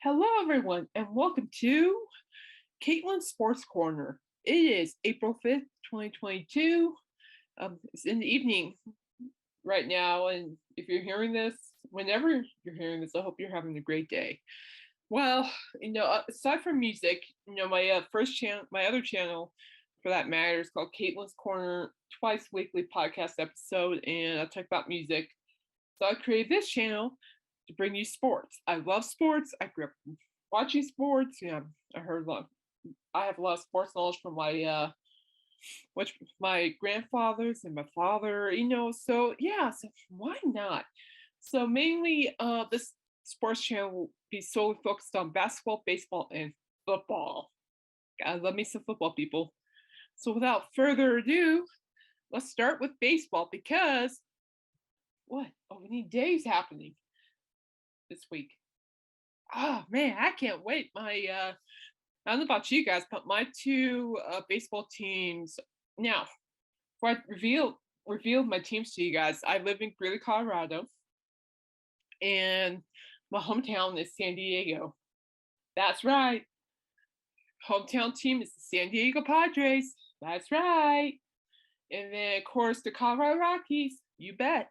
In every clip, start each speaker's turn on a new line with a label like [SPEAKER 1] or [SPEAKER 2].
[SPEAKER 1] Hello, everyone, and welcome to Caitlin's Sports Corner. It is April 5th, 2022. It's in the evening right now, and if you're hearing this, whenever you're hearing this, I hope you're having a great day. Well, aside from music, my first channel, my other channel for that matter, is called Caitlin's Corner, twice weekly podcast episode, and I talk about music. So I created this channel to bring you sports. I love sports. I grew up watching sports. I heard a lot. I have a lot of sports knowledge from my grandfathers and my father. So why not? So mainly, this sports channel will be solely focused on basketball, baseball, and football. God, love me some football, people. So without further ado, let's start with baseball because what? Opening day is happening this week. Oh man, I can't wait. I don't know about you guys, but my two baseball teams. Now, before I revealed my teams to you guys, I live in Greeley, Colorado, and my hometown is San Diego. That's right. Hometown team is the San Diego Padres. That's right. And then, of course, the Colorado Rockies. You bet.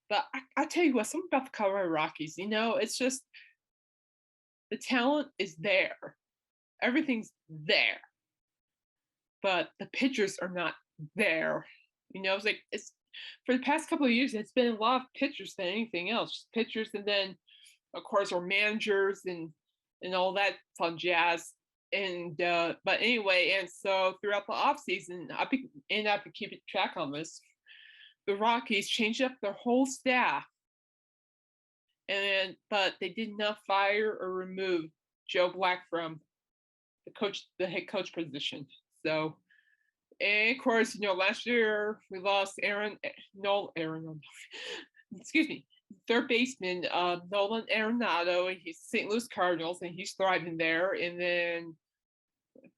[SPEAKER 1] But I tell you what, something about the Colorado Rockies, it's just the talent is there. Everything's there. But the pitchers are not there. It's for the past couple of years, it's been a lot of pitchers than anything else. Just pitchers, and then of course our managers and all that fun jazz. And but anyway, and so throughout the off season, I've been keeping track on this. The Rockies changed up their whole staff, but they did not fire or remove Joe Black from the head coach position. So, and of course, last year we lost excuse me, third baseman Nolan Arenado. He's St. Louis Cardinals, and he's thriving there.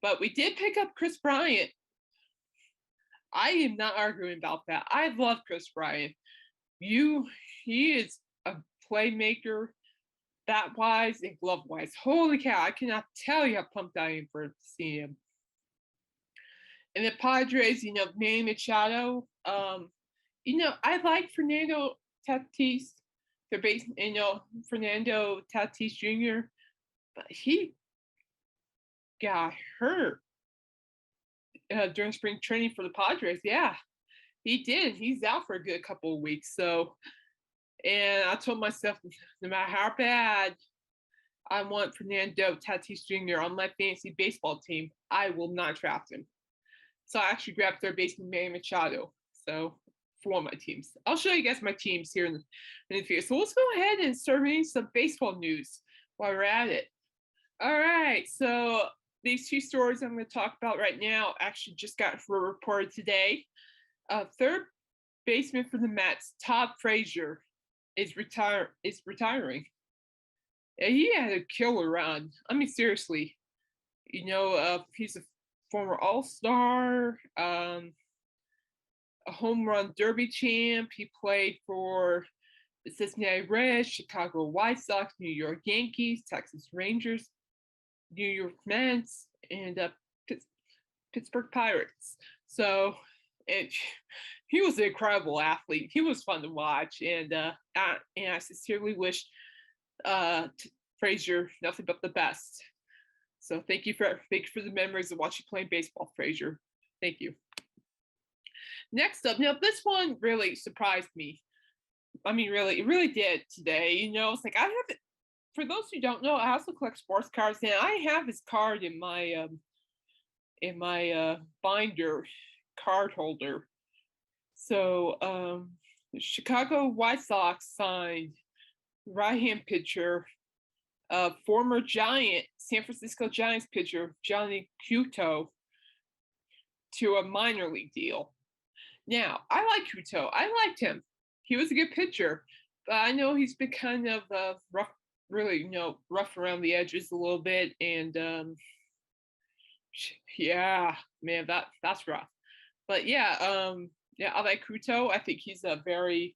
[SPEAKER 1] But we did pick up Chris Bryant. I am not arguing about that. I love Chris Bryant. He is a playmaker, bat wise and glove wise. Holy cow! I cannot tell you how pumped I am for seeing him. And the Padres, Manny Machado. I like Fernando Tatis, their base. Fernando Tatis Jr., but he got hurt during spring training for the Padres. Yeah, he did. He's out for a good couple of weeks. So, and I told myself, no matter how bad I want Fernando Tatis Jr. on my fantasy baseball team, I will not draft him. So I actually grabbed third baseman Manny Machado. So for one of my teams, I'll show you guys my teams here in the future. So let's go ahead and start reading some baseball news while we're at it. All right. So these two stories I'm going to talk about right now actually just got reported today. Third baseman for the Mets, Todd Frazier, is retiring. He had a killer run. I mean, seriously. He's a former All-Star, a home run derby champ. He played for the Cincinnati Reds, Chicago White Sox, New York Yankees, Texas Rangers, New York Mets, and Pittsburgh Pirates. So, he was an incredible athlete. He was fun to watch, and I sincerely wish Frazier nothing but the best. So thank you for the memories of watching playing baseball, Frazier. Thank you. Next up, now this one really surprised me. I mean, really, it really did today. It's like I have it. For those who don't know, I also collect sports cards, and I have his card in my binder card holder. So the Chicago White Sox signed right-hand pitcher, former San Francisco Giants pitcher Johnny Cueto to a minor league deal. Now, I like Cueto. I liked him. He was a good pitcher, but I know he's been kind of rough, really, rough around the edges a little bit, and yeah, man, that's rough. But yeah, I like Cueto. I think he's a very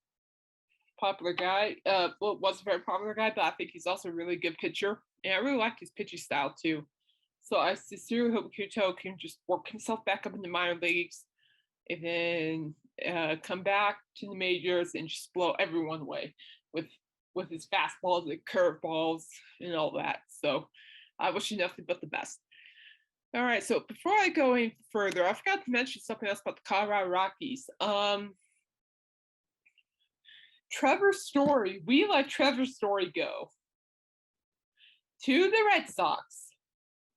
[SPEAKER 1] popular guy. Well, was a very popular guy, but I think he's also a really good pitcher. And I really like his pitching style too. So I sincerely hope Kuto can just work himself back up in the minor leagues and then come back to the majors and just blow everyone away with his fastballs and curveballs and all that. So I wish you nothing but the best. All right, so before I go any further, I forgot to mention something else about the Colorado Rockies. Trevor Story, we let Trevor Story go to the Red Sox,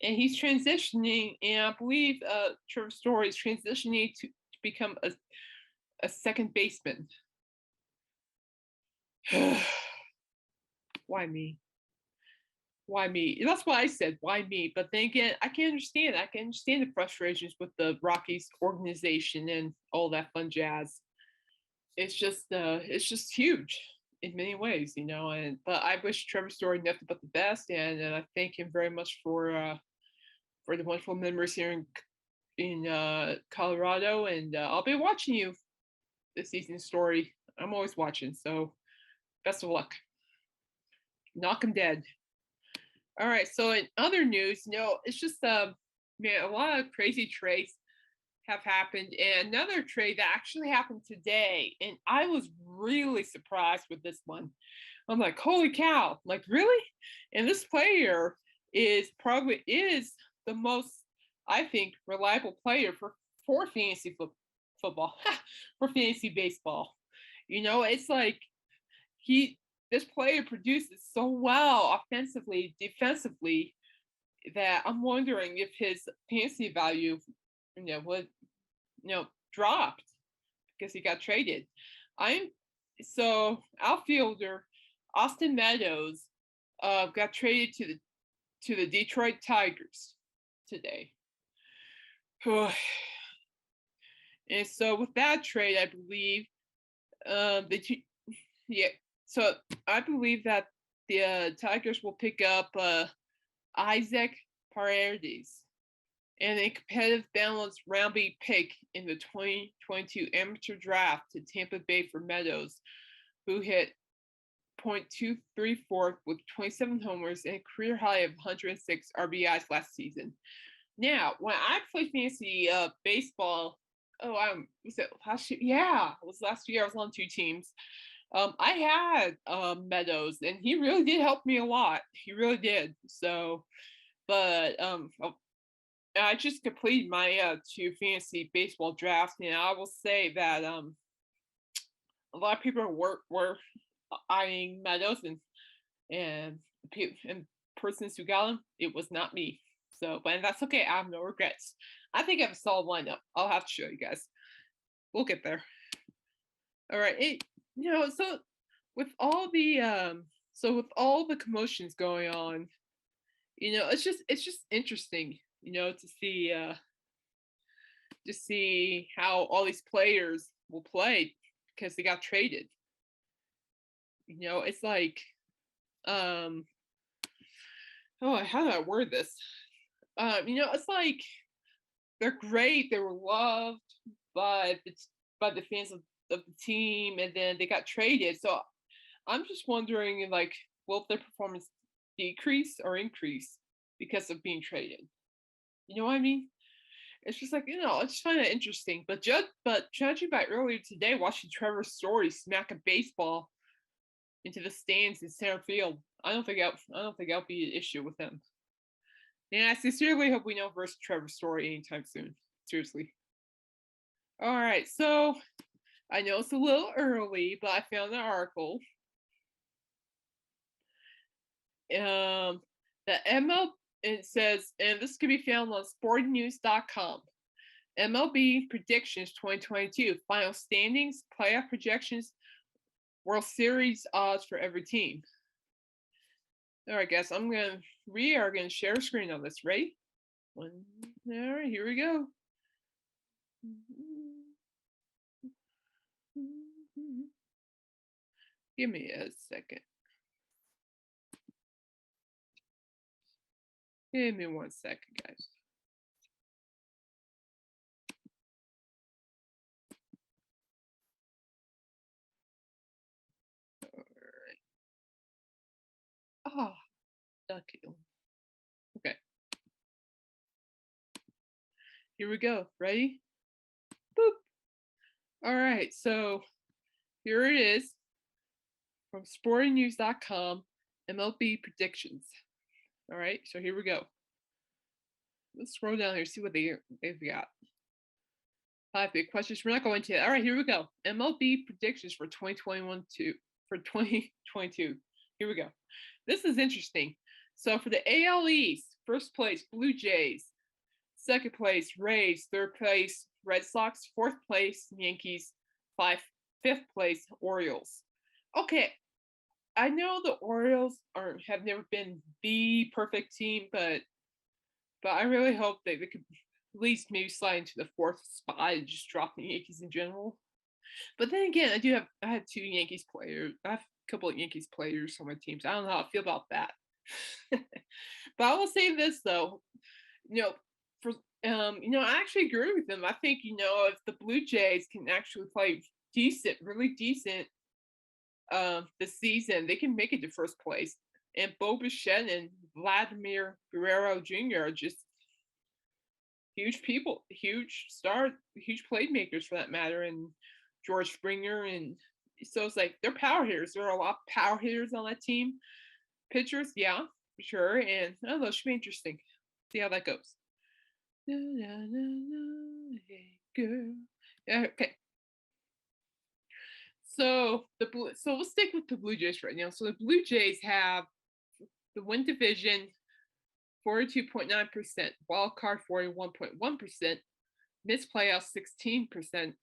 [SPEAKER 1] and he's transitioning, and I believe Trevor Story is transitioning to become a second baseman. Why me? Why me? That's what I said. Why me? But then again, I can understand. I can understand the frustrations with the Rockies organization and all that fun jazz. It's just huge in many ways, you know. And but I wish Trevor Story nothing but the best, and I thank him very much for the wonderful memories here in Colorado. And I'll be watching you this season, Story. I'm always watching. So best of luck. Knock him dead. All right. So in other news, you know, it's just man, a lot of crazy trades have happened, and another trade that actually happened today, and I was really surprised with this one. I'm like, holy cow! Like, really? And this player is the most, I think, reliable player for fantasy football, for fantasy baseball. You know, it's like this player produces so well offensively, defensively, that I'm wondering if his fantasy value, would dropped because he got traded. Outfielder Austin Meadows got traded to the Detroit Tigers today. And so with that trade, I believe so I believe that the Tigers will pick up Isaac Paredes and a competitive balanced round B pick in the 2022 amateur draft to Tampa Bay for Meadows, who hit .234 with 27 homers and a career high of 106 RBIs last season. Now, when I played fantasy baseball, was it last year? Yeah, it was last year. I was on 2 teams. I had Meadows, and he really did help me a lot. He really did. So, but I just completed my 2 fantasy baseball drafts, and I will say that a lot of people were eyeing Meadows, and persons who got him, it was not me. So, but that's okay. I have no regrets. I think I have a solid lineup. I'll have to show you guys. We'll get there. All right. So with all the commotions going on, it's just interesting, to see how all these players will play because they got traded. It's like, how do I word this? It's like they're great. They were loved by the fans of the team, and then they got traded. So I'm just wondering, like, will their performance decrease or increase because of being traded? You know what I mean? It's just like, I just find it interesting. But judging by earlier today, watching Trevor Story smack a baseball into the stands in center field, I don't think that'll be an issue with him. And I sincerely hope we don't verse Trevor Story anytime soon. Seriously. All right, so I know it's a little early, but I found an article. The MLB, it says, and this can be found on sportingnews.com. MLB Predictions 2022, final standings, playoff projections, World Series odds for every team. All right, guys, we are gonna share a screen on this, right? All right, here we go. Give me a second. Give me 1 second, guys. Caitlin. Okay. Here we go. Ready? Boop. All right. So here it is from sportingnews.com, MLB Predictions. All right. So here we go. Let's scroll down here, see what they've got. 5 big questions. We're not going to. All right, here we go. MLB predictions for 2022. Here we go. This is interesting. So for the AL East, first place Blue Jays, second place Rays, third place Red Sox, fourth place Yankees, fifth place Orioles. Okay, I know the Orioles have never been the perfect team, but I really hope they could at least maybe slide into the fourth spot and just drop the Yankees in general. But then again, I have 2 Yankees players. I have a couple of Yankees players on my teams. I don't know how I feel about that. But I will say this though, I actually agree with them. I think if the Blue Jays can actually play really decent, this season, they can make it to first place. And Bo Bichette and Vladimir Guerrero Jr. are just huge people, huge stars, huge playmakers for that matter, and George Springer. And so it's like they're power hitters. There are a lot of power hitters on that team. Pitchers, yeah, for sure. And I don't know, it should be interesting. See how that goes. Hey, girl. Yeah, okay. So we'll stick with the Blue Jays right now. So the Blue Jays have the win division 42.9%, wild card 41.1%, missed playoffs 16%,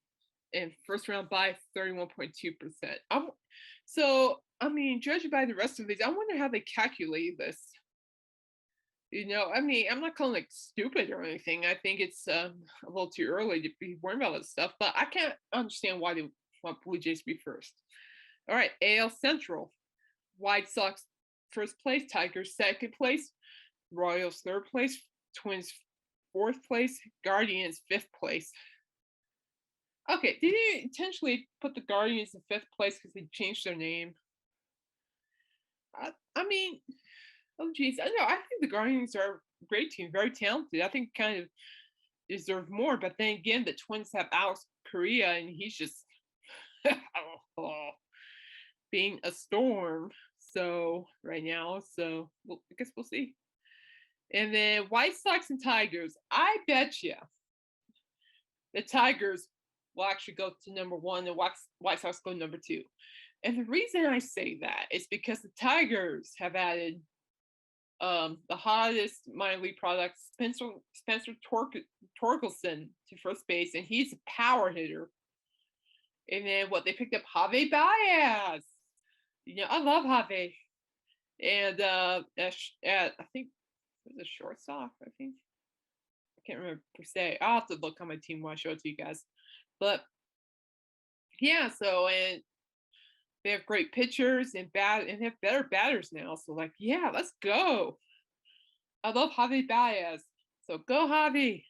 [SPEAKER 1] and first round bye 31.2%. So I mean, judging by the rest of these, I wonder how they calculate this. I mean, I'm not calling it stupid or anything. I think it's a little too early to be worrying about this stuff, but I can't understand why they want Blue Jays to be first. All right, AL Central, White Sox first place, Tigers second place, Royals third place, Twins fourth place, Guardians fifth place. Okay, did they intentionally put the Guardians in fifth place because they changed their name? I mean, oh geez, I know. I think the Guardians are a great team, very talented. I think kind of deserve more, but then again, the Twins have Alex Correa, and he's just being a storm. So right now, I guess we'll see. And then White Sox and Tigers. I bet you the Tigers will actually go to number 1, and White Sox go number 2. And the reason I say that is because the Tigers have added the hottest minor league product, Spencer Torkelson, to first base, and he's a power hitter. And then they picked up Javi Baez. I love Javi. And I think it was a shortstop, I think. I can't remember per se. I'll have to look on my team when I show it to you guys. But yeah, and they have great pitchers and they have better batters now. So yeah, let's go. I love Javi Baez. So go Javi.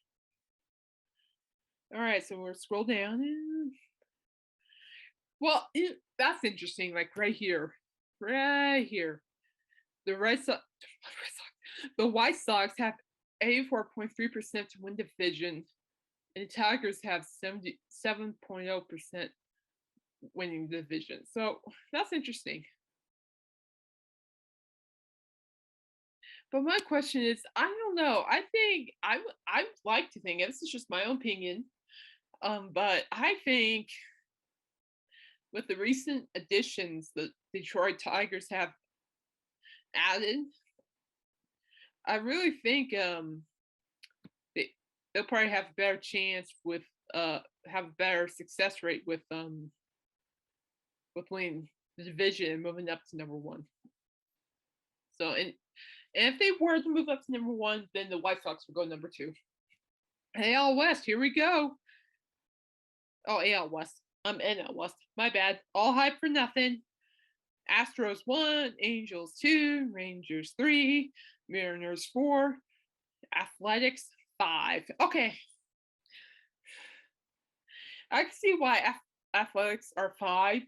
[SPEAKER 1] All right, so we'll scroll down. Well, that's interesting. Right here. The White Sox have 84.3% to win division, and the Tigers have 77.0% winning division. So that's interesting. But my question is, I don't know. I think I would like to think, and this is just my own opinion, but I think with the recent additions the Detroit Tigers have added, I really think they'll probably have a better chance with have a better success rate with winning the division and moving up to number 1. So and if they were to move up to number 1, then the White Sox would go number 2. AL West, here we go. Oh, AL West. NL West. My bad. All hype for nothing. Astros 1, Angels 2, Rangers 3, Mariners 4, Athletics 5. Okay. I can see why Athletics are 5,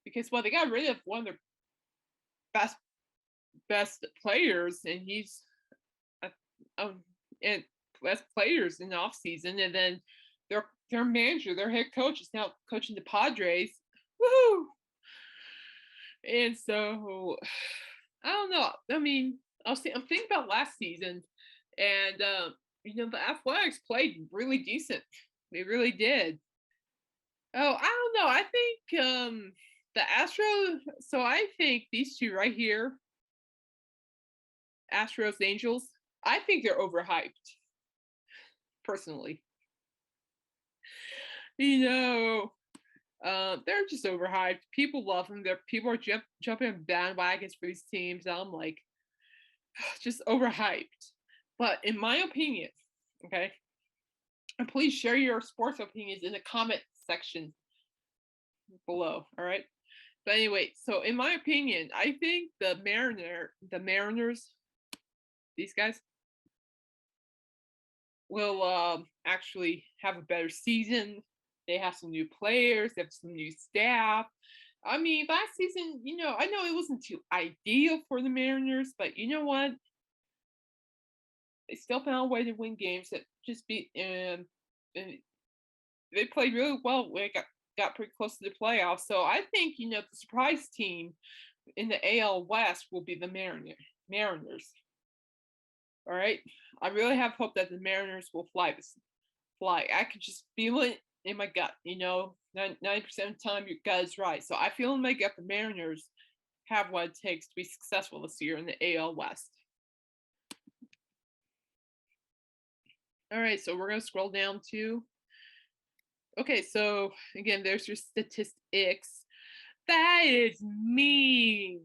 [SPEAKER 1] because they got rid of one of their best best players, and he's and best players in the offseason, and then their manager, their head coach, is now coaching the Padres. Woohoo! And so I don't know. I mean, I'm thinking about last season, and the Athletics played really decent. They really did. Oh, I don't know. I think the Astros. So I think these two right here, Astros Angels. I think they're overhyped, personally. They're just overhyped. People love them. People are jumping bandwagons for these teams. I'm like, just overhyped. But in my opinion, okay, and please share your sports opinions in the comment section below. All right. But anyway, so in my opinion, I think the Mariners, these guys will actually have a better season. They have some new players. They have some new staff. I mean, last season, I know it wasn't too ideal for the Mariners, but you know what? They still found a way to win games that just beat and they played really well. They got pretty close to the playoffs. So I think, the surprise team in the AL West will be the Mariners. All right. I really have hope that the Mariners will fly. I could just feel it in my gut. 90% of the time your gut is right. So I feel in my gut the Mariners have what it takes to be successful this year in the AL West. All right, so we're going to scroll down to. Okay, so again, there's your statistics. That is mean.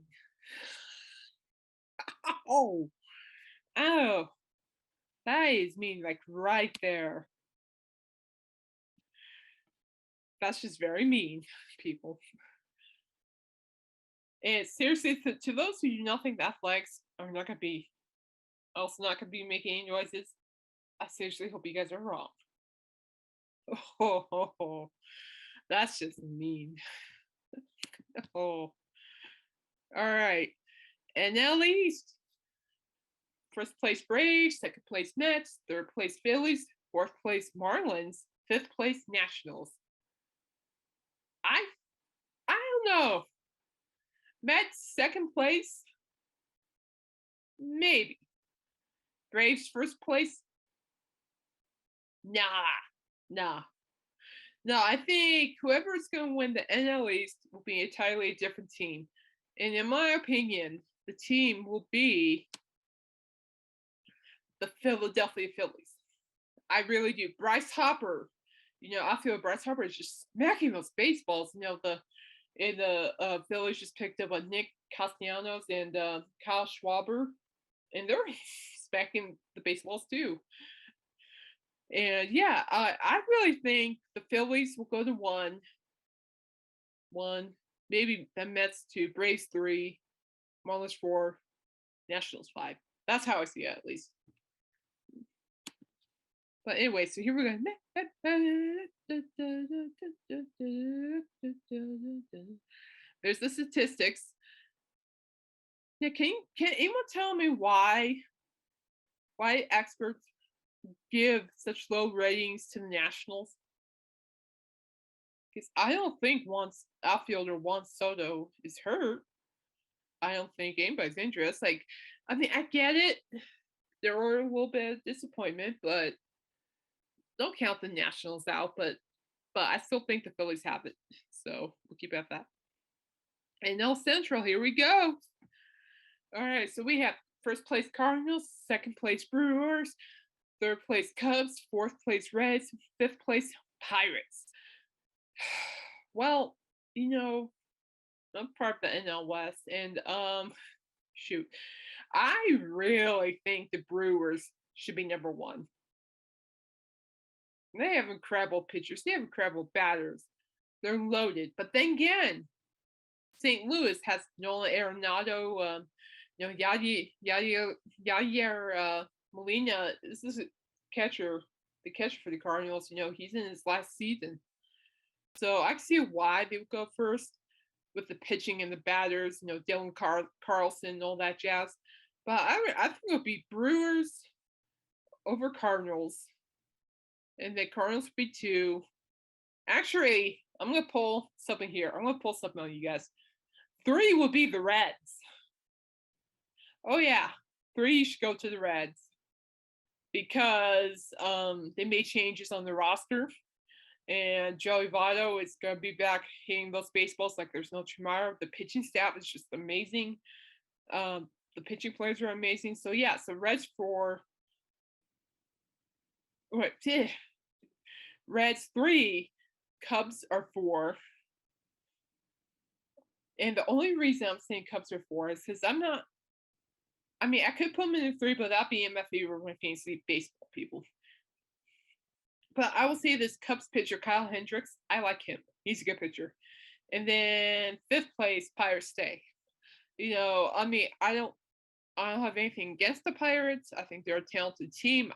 [SPEAKER 1] Oh, that is mean, like right there. That's just very mean, people. And seriously, to those who do not think the Athletics are not going to be, also not going to be making any noises, I seriously hope you guys are wrong. Oh, that's just mean. Oh. All right. And now East. First place Braves, second place Mets, third place Phillies, fourth place Marlins, fifth place Nationals. I don't know. Mets second place, maybe. Braves first place, nah. No, I think whoever's going to win the NL East will be entirely a different team. And in my opinion, the team will be the Philadelphia Phillies. I really do. Bryce Harper, I feel Bryce Harper is just smacking those baseballs. The Phillies just picked up Nick Castellanos and Kyle Schwarber, and they're smacking the baseballs too. And yeah, I really think the Phillies will go to one, maybe the Mets 2, Braves 3, Marlins 4, Nationals 5. That's how I see it, at least. But anyway, so here we go. There's the statistics. Yeah, can anyone tell me why experts give such low ratings to the Nationals? Because I don't think once outfielder Juan Soto is hurt, I don't think anybody's injured. Like, I mean, I get it. There were a little bit of disappointment, but don't count the Nationals out. But I still think the Phillies have it. So we'll keep it at that. And NL Central, here we go. All right, so we have first place Cardinals, second place Brewers, third place Cubs, fourth place Reds, fifth place Pirates. Well, I'm part of the NL West, and shoot, I really think the Brewers should be number one. They have incredible pitchers. They have incredible batters. They're loaded. But then again, St. Louis has Nolan Arenado, Yadier Molina. This is the catcher for the Cardinals. He's in his last season. So I can see why they would go first. with the pitching and the batters, Dylan Carlson and all that jazz. But I think it'll be Brewers over Cardinals, and the Cardinals will be 2. Actually, I'm gonna pull something here. I'm gonna pull something on you guys. 3 will be the Reds. Oh yeah, 3 should go to the Reds because they made changes on the roster, and Joey Votto is gonna be back hitting those baseballs like there's no tomorrow. The pitching staff is just amazing. The pitching players are amazing. So yeah, so Reds 4. Reds 3, Cubs are 4. And the only reason I'm saying Cubs are 4 is because I could put them in 3, but that'd be in my favor of my fantasy baseball people. But I will say this Cubs pitcher, Kyle Hendricks, I like him. He's a good pitcher. And then 5th place, Pirates stay. I don't have anything against the Pirates. I think they're a talented team.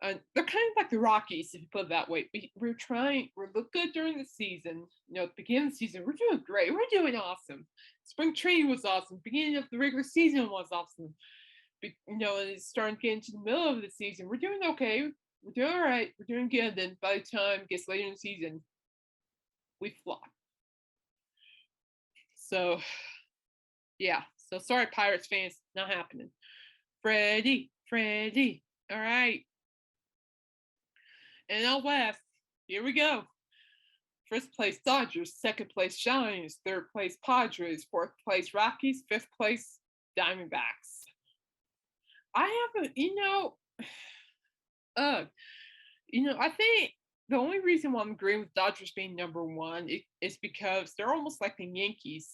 [SPEAKER 1] They're kind of like the Rockies, if you put it that way. We look good during the season. At the beginning of the season, we're doing great. We're doing awesome. Spring training was awesome. Beginning of the regular season was awesome. And it's starting to get into the middle of the season. We're doing okay. We're doing all right. We're doing good. Then by the time it gets later in the season, we flop. So, yeah. So sorry, Pirates fans, not happening. Freddie. All right. NL West, here we go. 1st place Dodgers, 2nd place Giants, 3rd place Padres, 4th place Rockies, 5th place Diamondbacks. I think the only reason why I'm agreeing with Dodgers being number 1 is because they're almost like the Yankees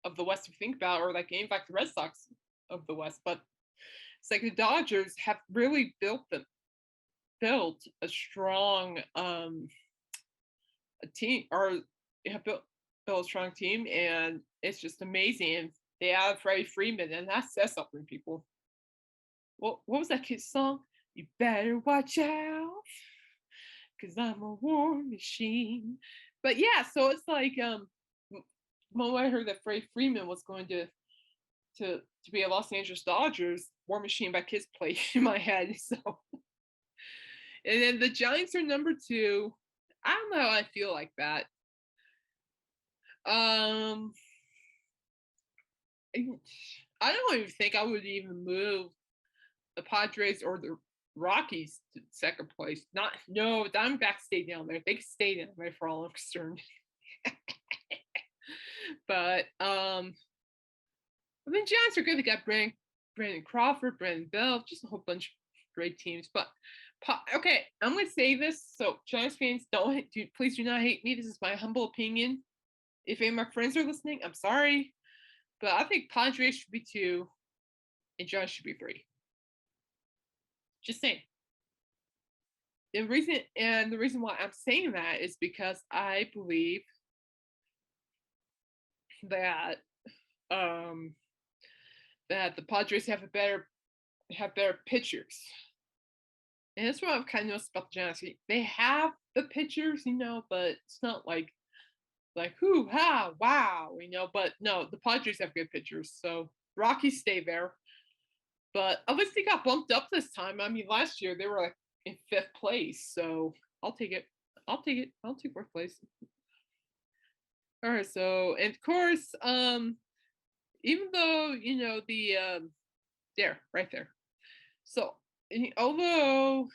[SPEAKER 1] of the West, if you think about it, or like the Red Sox of the West. But it's like the Dodgers have really built a strong a team, or have built a strong team, and it's just amazing. And they have Freddie Freeman, and that says something, people. What was that kid's song? You better watch out, cause I'm a war machine. But yeah, so it's like when I heard that Freddie Freeman was going to be a Los Angeles Dodgers, War Machine by Kiss played in my head. So, and then the Giants are number 2. I don't know how I feel like that. I don't even think I would even move the Padres or the Rockies to 2nd place. No, Diamondbacks stay down there. They can stay down there for all I'm concerned. But the Giants are good. They got Brandon Crawford, Brandon Bell, just a whole bunch of great teams. But okay, I'm going to say this. So Giants fans, please do not hate me. This is my humble opinion. If any of my friends are listening, I'm sorry. But I think Padres should be 2 and Giants should be 3. Just saying. The reason why I'm saying that is because I believe that that the Padres have better pitchers. And that's what I've kind of noticed about the Giants. They have the pitchers, but it's not like hoo ha wow, but no, the Padres have good pitchers. So Rockies stay there. But at least they got bumped up this time. I mean, last year they were like in 5th place. So I'll take it. I'll take 4th place. All right, so and of course, even though the right there. So although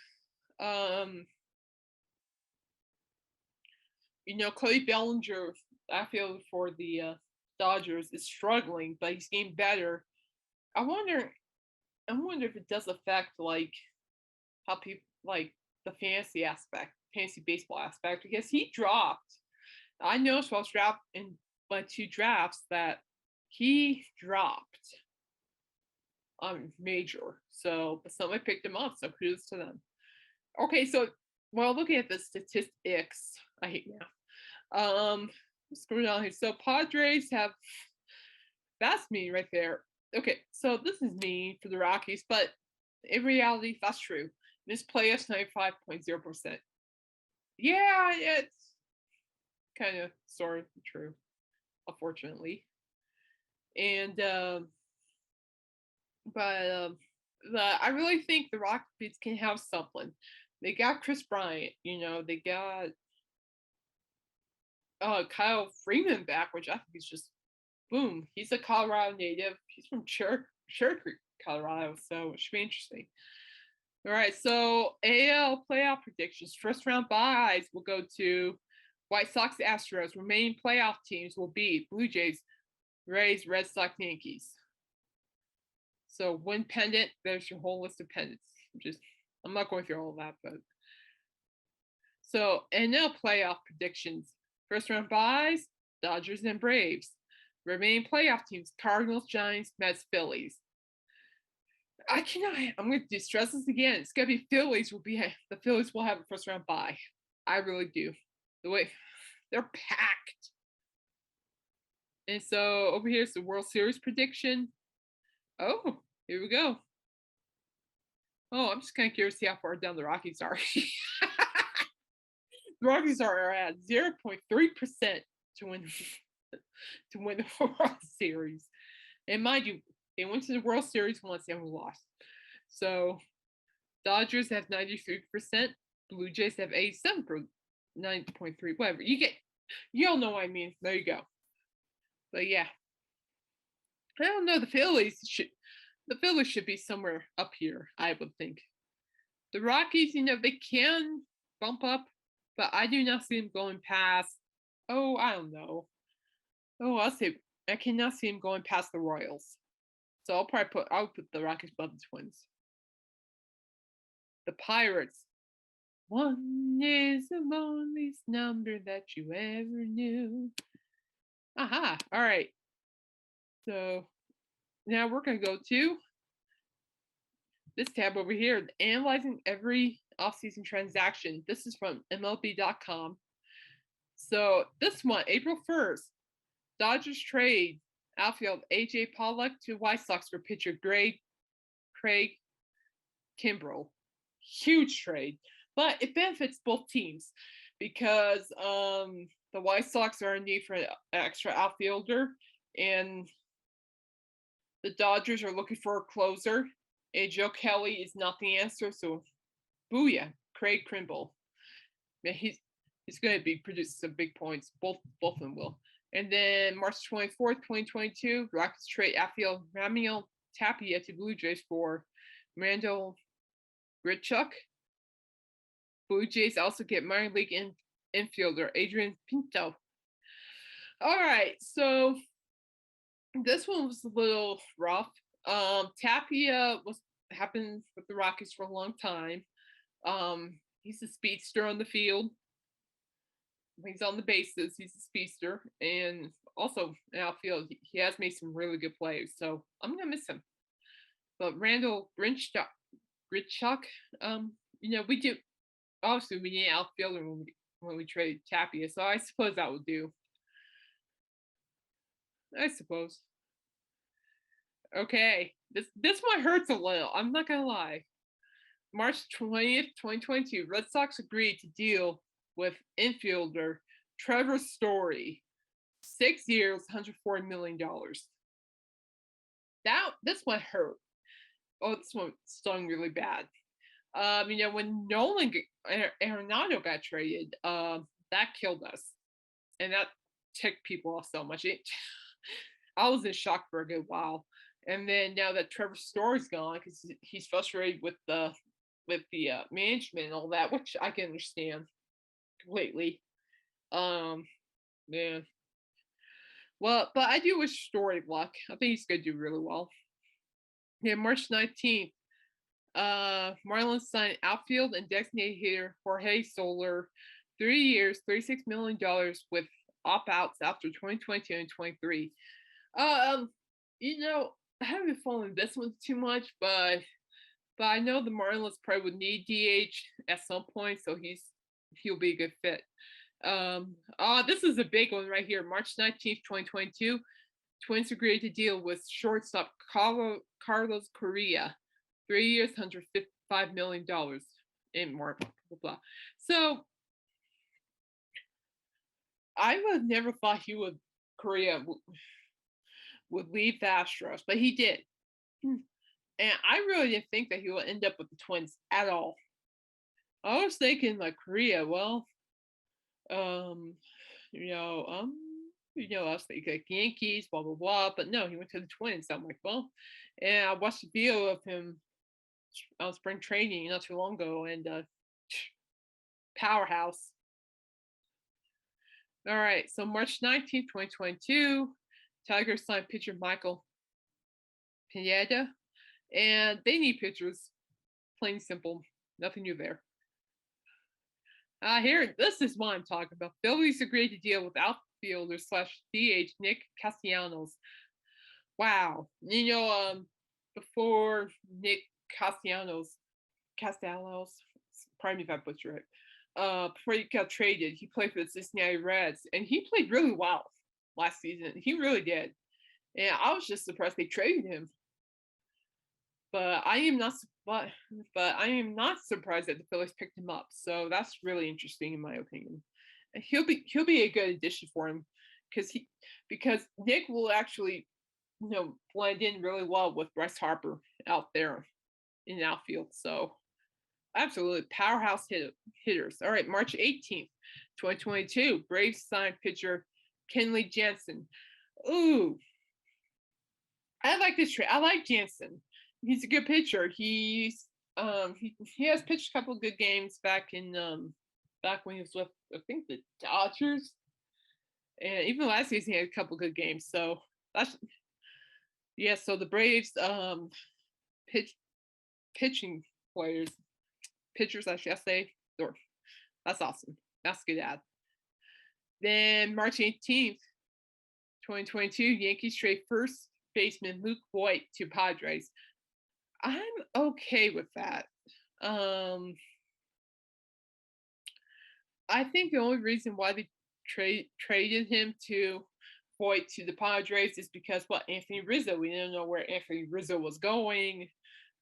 [SPEAKER 1] Cody Bellinger, I feel for the Dodgers is struggling, but he's getting better. I wonder if it does affect like how people like the fantasy baseball aspect, because he dropped. I noticed while I was drafting in my 2 drafts that he dropped on major. So, but somebody picked him up. So kudos to them. Okay, so looking at the statistics, I hate math. Scroll down here. So Padres have, that's me right there. Okay, so this is me for the Rockies, but in reality, that's true. This playoffs 95.0%. Yeah, it's kind of sort of true. unfortunately. And I really think the Rockies can have something. They got Kris Bryant, they got Kyle Freeman back, which I think is just boom. He's a Colorado native. He's from Sugar Creek, Colorado, so it should be interesting. All right, so AL playoff predictions. First round byes will go to White Sox, Astros. Remaining playoff teams will be Blue Jays, Rays, Red Sox, Yankees. So win pendant, there's your whole list of pendants. I'm not going through all of that, but so NL playoff predictions. First round byes, Dodgers and Braves. Remaining playoff teams, Cardinals, Giants, Mets, Phillies. I'm going to stress this again. It's going to be the Phillies will have a first round bye. I really do. The way they're packed. And so over here's the World Series prediction. Oh, here we go. Oh, I'm just kind of curious to see how far down the Rockies are. The Rockies are at 0.3% to win the World Series. And mind you, they went to the World Series once and lost. So Dodgers have 93%, Blue Jays have 87 for 9.3, whatever. You all know what I mean. There you go. But yeah. I don't know, the Phillies should be somewhere up here, I would think. The Rockies, they can bump up, but I do not see them going past, I don't know. I'll say I cannot see them going past the Royals. So I'll put the Rockies above the Twins. The Pirates. 1 is the loneliest number that you ever knew. Aha. All right. So now we're going to go to this tab over here, analyzing every offseason transaction. This is from MLB.com. So this one, April 1st, Dodgers trade outfield A.J. Pollock to White Sox for pitcher Craig Kimbrell. Huge trade, but it benefits both teams because the White Sox are in need for an extra outfielder, and the Dodgers are looking for a closer, and Joe Kelly is not the answer. So, booyah, Craig Kimbrell. Man, he's going to be producing some big points. Both of them will. And then March 24th, 2022, Rockies trade outfield Raimel Tapia to Blue Jays for Randall Grichuk. Blue Jays also get minor league infielder Adrian Pinto. All right, so this one was a little rough. Tapia happened with the Rockies for a long time. He's a speedster on the field. When he's on the bases, he's a speedster, and also in outfield, he has made some really good plays. So I'm gonna miss him. But Randall Grichuk, we do obviously we need an outfielder when we trade Tapia, so I suppose that would do. I suppose. Okay, this one hurts a little. I'm not gonna lie. March 20th, 2022, Red Sox agreed to deal with infielder Trevor Story, 6 years, $140 million. This one hurt. Oh, this one stung really bad. When Nolan Arenado got traded, that killed us, and that ticked people off so much. I was in shock for a good while, and then now that Trevor Story's gone, because he's frustrated with the management and all that, which I can understand completely. Yeah. Well, but I do wish Story luck. I think he's gonna do really well. Yeah, March 19th, Marlins signed outfield and designated hitter Jorge Soler, 3 years, $36 million with opt-outs after 2022 and 23. I haven't been following this one too much, but I know the Marlins probably would need DH at some point, so he'll be a good fit. This is a big one right here. March 19th, 2022, Twins agreed to deal with shortstop Carlos Correa, 3 years, $155 million in more, blah, blah, blah. So I would have never thought Correa would leave the Astros, but he did. And I really didn't think that he would end up with the Twins at all. I was thinking like Correa, well, you know, I was thinking like Yankees, blah blah blah, but no, he went to the Twins. I'm like, well, and I watched a video of him on spring training not too long ago, and powerhouse. All right, so March 19th, 2022, Tigers signed pitcher Michael Pineda, and they need pitchers. Plain simple, nothing new there. Here, this is what I'm talking about. Phillies agreed to deal with outfielder / DH Nick Castellanos. Wow, before Nick Castellanos, pardon me if I butcher it. Before he got traded, he played for the Cincinnati Reds, and he played really well last season. He really did, and I was just surprised they traded him. But I am not. But I am not surprised that the Phillies picked him up. So that's really interesting in my opinion. And he'll be a good addition for him because Nick will actually blend in really well with Bryce Harper out there in the outfield. So absolutely powerhouse hitters. All right, March 18th, 2022, Braves signed pitcher Kenley Jensen. Ooh, I like this trade. I like Jensen. He's a good pitcher. He has pitched a couple of good games back when he was with, I think, the Dodgers, and even last season he had a couple of good games. So that's So the Braves pitchers, I should say. That's awesome. That's a good ad. Then March 18th, 2022, Yankees trade first baseman Luke Voit to Padres. I'm okay with that. I think the only reason why they traded him to Voit to the Padres is because Anthony Rizzo. We didn't know where Anthony Rizzo was going.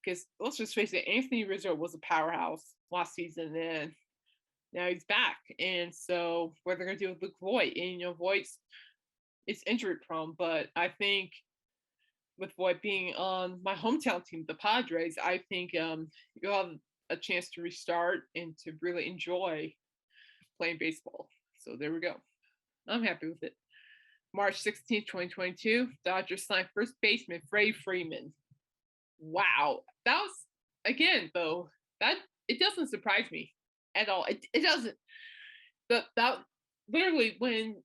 [SPEAKER 1] Because let's just face it, Anthony Rizzo was a powerhouse last season, and now he's back. And so what they're gonna do with Luke Voit, and Voit's it's injury prone, but I think with Voit being on my hometown team, the Padres, I think you'll have a chance to restart and to really enjoy playing baseball. So there we go. I'm happy with it. March 16th, 2022, Dodgers signed first baseman Freddie Freeman. Wow. That was, again, though, that it doesn't surprise me at all. It doesn't. That literally, when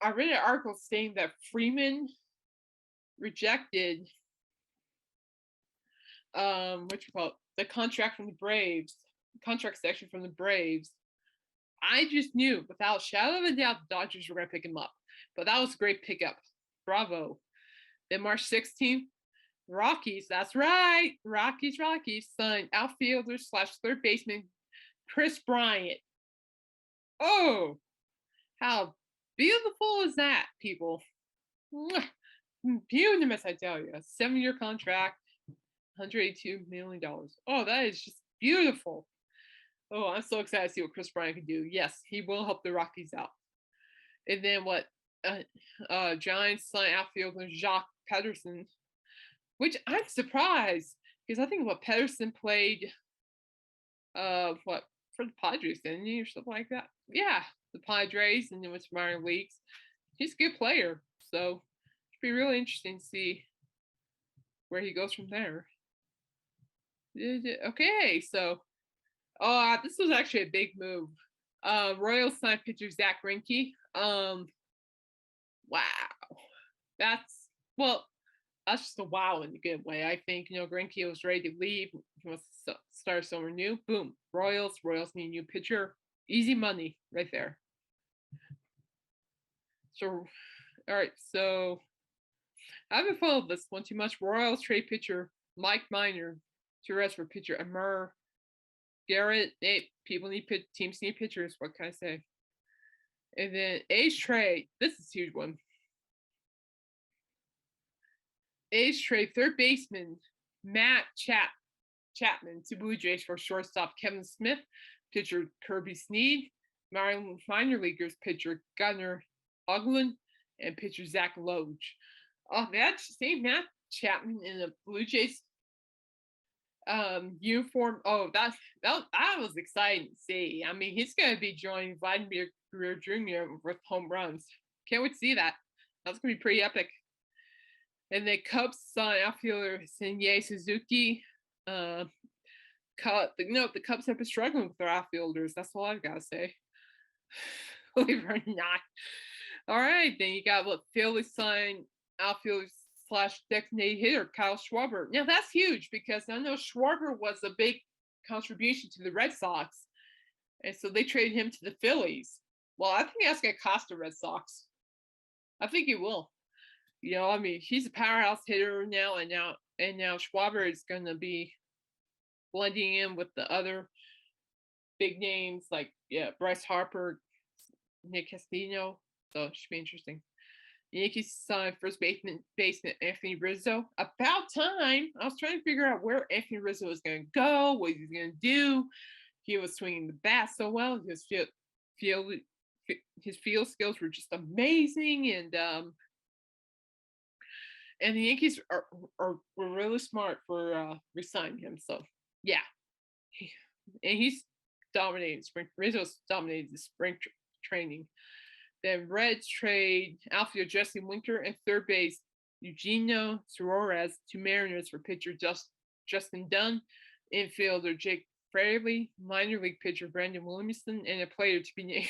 [SPEAKER 1] I read an article saying that Freeman rejected the contract from the Braves, contract section from the Braves, I just knew without a shadow of a doubt the Dodgers were going to pick him up. But that was a great pickup. Bravo. Then March 16th, Rockies, that's right, Rockies signed outfielder / third baseman Kris Bryant. Oh, how beautiful is that, people? Beautiful, I tell you. A 7-year contract, $182 million. Oh, that is just beautiful. Oh, I'm so excited to see what Kris Bryant can do. Yes, he will help the Rockies out. And then Giants signed outfielder Joc Pederson, which I'm surprised because I think Pederson played for the Padres, didn't he, or something like that? Yeah, the Padres, and then went to minor leagues. He's a good player, so it'd be really interesting to see where he goes from there. Okay, so this was actually a big move. Royals signed pitcher Zach Greinke. Wow, that's just a wow in a good way. I think Greinke was ready to leave. He wants to start somewhere new. Boom, Royals need a new pitcher. Easy money right there. So, all right. So I haven't followed this one too much. Royals trade pitcher Mike Minor to rest for pitcher Amir Garrett. Hey, teams need pitchers. What can I say? And then A's trade. This is a huge one. A's trade third baseman Matt Chapman to Blue Jays for shortstop Kevin Smith, pitcher Kirby Snead, minor leaguers pitcher Gunnar Hoglund, and pitcher Zach Loge. Oh, seeing Matt Chapman in the Blue Jays uniform. Oh, that was exciting to see. I mean, he's going to be joining Vladimir Guerrero Jr. with home runs. Can't wait to see that. That's going to be pretty epic. And the Cubs signed outfielder Seiya Suzuki. The Cubs have been struggling with their outfielders. That's all I've got to say. Believe it or not. All right, then you got Phillies signed outfielder / designated hitter Kyle Schwarber. Now that's huge because I know Schwarber was a big contribution to the Red Sox, and so they traded him to the Phillies. Well, I think that's going to cost the Red Sox. I think it will. I mean, he's a powerhouse hitter now, and now Schwarber is going to be blending in with the other big names like Bryce Harper, Nick Castillo. So it should be interesting. Yankees signed first baseman Anthony Rizzo. About time. I was trying to figure out where Anthony Rizzo was going to go, what he was going to do. He was swinging the bat so well. His field skills were just amazing, and the Yankees were really smart for re-signing him. So yeah, and he's dominating spring. Rizzo's dominated the spring training. Then Reds trade outfielder Jesse Winker and third base Eugenio Suarez to Mariners for pitcher Justin Dunn, infielder Jake Fraley, minor league pitcher Brandon Williamson, and a player to be named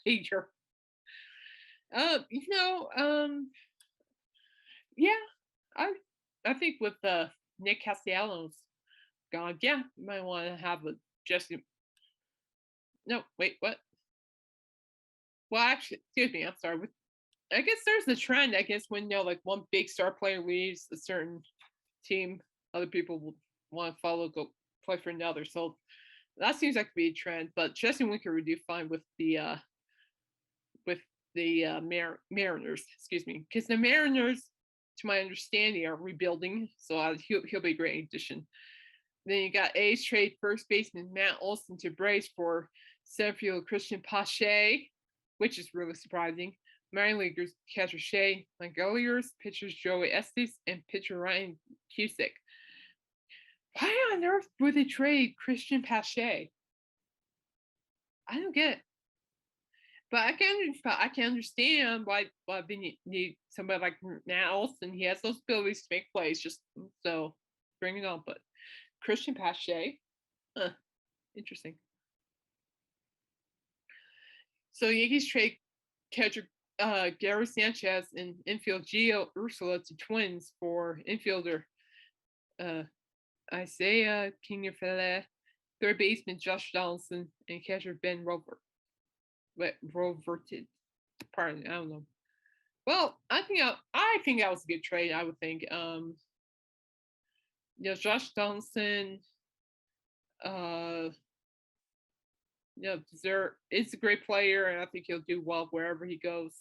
[SPEAKER 1] later. I think with Nick Castellanos gone, you might want to have a Jesse. No, wait, what? Well, actually, excuse me, I'm sorry. I guess there's the trend. I guess when one big star player leaves a certain team, other people will want to go play for another. So that seems like to be a trend. But Jesse Winker would do fine with the Mariners. Excuse me, because the Mariners, to my understanding, are rebuilding. So he'll be a great addition. Then you got A's trade first baseman Matt Olson to Braves for center fielder Christian Pache, which is really surprising. Minor leaguers catcher Shea Langeliers, pitchers Joey Estes, and pitcher Ryan Cusick. Why on earth would they trade Christian Pache? I don't get it. But I can understand why they need somebody like Matt Olson. He has those abilities to make plays. Just so bring it on. But Christian Pache, interesting. So Yankees trade catcher Gary Sanchez and infield Gio Ursula to Twins for infielder Isaiah Kiner-Fale, third baseman Josh Donaldson, and catcher Ben Roverted. Pardon, I don't know. Well, I think that was a good trade. I would think. Josh Donaldson. Is a great player, and I think he'll do well wherever he goes.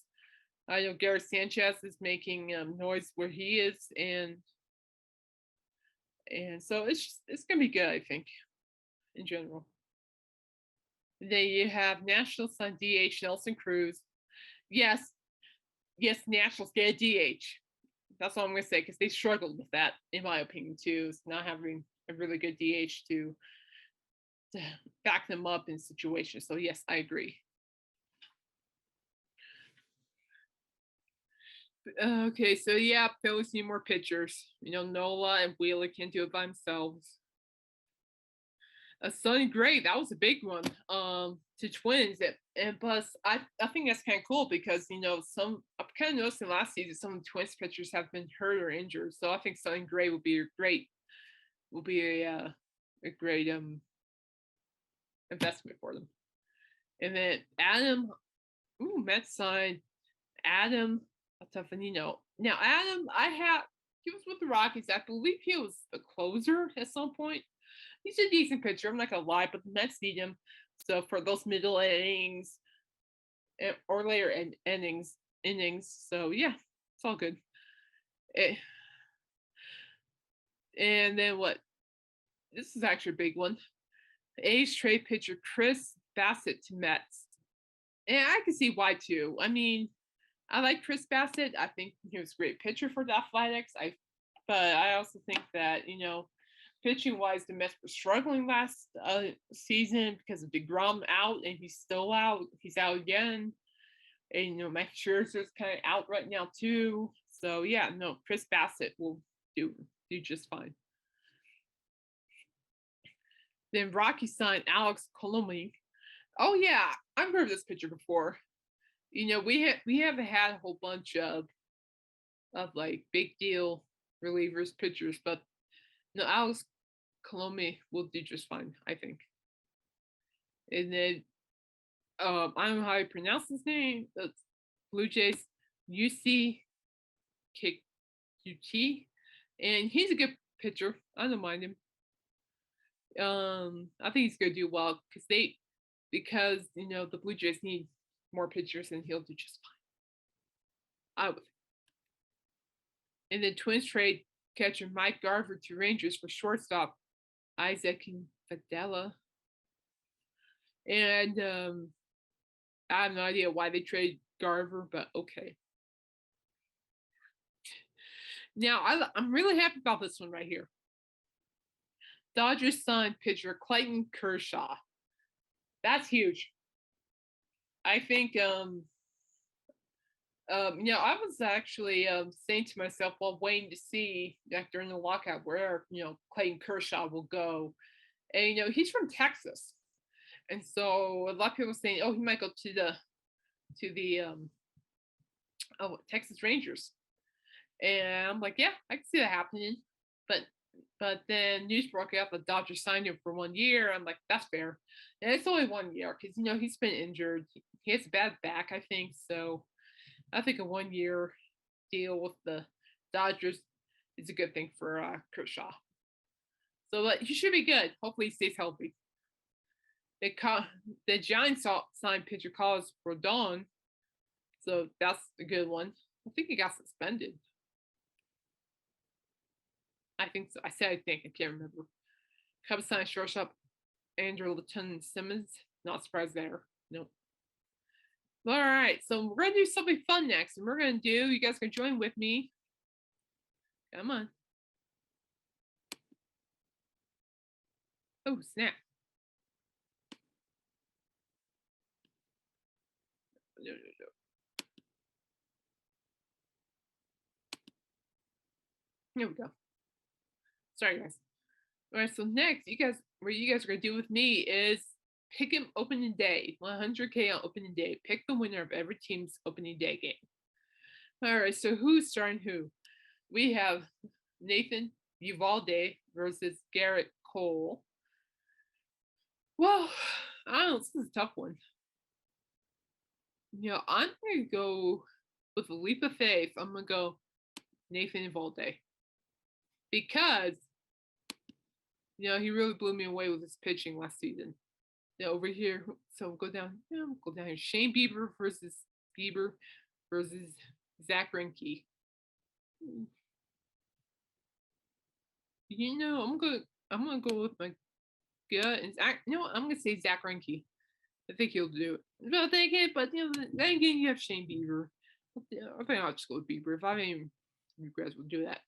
[SPEAKER 1] I know Gary Sanchez is making noise where he is, and so it's gonna be good, I think, in general. Then you have Nationals on DH Nelson Cruz. Yes, Nationals get a DH. That's all I'm gonna say because they struggled with that, in my opinion, too. Is not having a really good DH to back them up in situations. So yes, I agree. Okay, so yeah, Phillies need more pitchers. Nola and Wheeler can't do it by themselves. Sonny Gray, that was a big one to Twins. And plus, I think that's kind of cool because I'm kind of noticing last season some of the Twins pitchers have been hurt or injured. So I think Sonny Gray will be a great investment for them. And then Mets signed Adam Tafanino. Now Adam, he was with the Rockies. I believe he was a closer at some point. He's a decent pitcher. I'm not gonna lie, but the Mets need him. So for those middle innings or later innings. So yeah, it's all good. And then what? This is actually a big one. A's trade pitcher Chris Bassett to Mets. And I can see why too. I mean, I like Chris Bassett. I think he was a great pitcher for the Athletics. But I also think that, pitching wise, the Mets were struggling last season because of DeGrom out, and he's still out. He's out again. And, Max Scherzer's kind of out right now, too. So, yeah, no, Chris Bassett will do just fine. Then Rockies signed Alex Colomé. Oh, yeah, I've heard of this pitcher before. We haven't had a whole bunch of like big deal relievers, pitchers, but no, Alex Colomé will do just fine, I think. And then I don't know how you pronounce his name. That's Blue Jays UC Kikuchi, and he's a good pitcher. I don't mind him. I think he's gonna do well because the Blue Jays need more pitchers, and he'll do just fine. I would. And then Twins trade catcher Mike Garver to Rangers for shortstop Isaac Fadella. And I have no idea why they traded Garver, but okay. Now, I'm really happy about this one right here. Dodgers signed pitcher Clayton Kershaw. That's huge. I think, I was actually saying to myself, well, waiting to see during the lockout where, Clayton Kershaw will go. And, he's from Texas. And so a lot of people are saying, oh, he might go to the Texas Rangers. And I'm like, yeah, I can see that happening. But then news broke out the Dodgers signed him for 1 year. I'm like, that's fair. And it's only 1 year because, he's been injured. He has a bad back, I think. So I think a 1 year deal with the Dodgers is a good thing for Kershaw. So but he should be good. Hopefully he stays healthy. The Giants signed pitcher Carlos Rodon. So that's a good one. I think he got suspended. I think so. I think. I can't remember. Cubs signed shortstop Andrew Lieutenant Simmons. Not surprised there. Nope. All right. So we're going to do something fun next. And we're going to do, you guys can join with me. Come on. Oh, snap. No. Here we go. Sorry, guys. All right, so next, what you guys are going to do with me is pick him opening day, 100K on opening day. Pick the winner of every team's opening day game. All right, so who's starting who? We have Nathan Uvalde versus Garrett Cole. Well, I don't know, this is a tough one. I'm going to go with a leap of faith. I'm going to go Nathan Uvalde. Because, he really blew me away with his pitching last season. Over here, so we'll go down here. Shane Bieber versus Zach Greinke. I'm gonna go with my gut and I'm gonna say Zach Greinke. I think he'll do it. But then again, you have Shane Bieber. I think I'll just go with Bieber. If I mean, you guys will do that.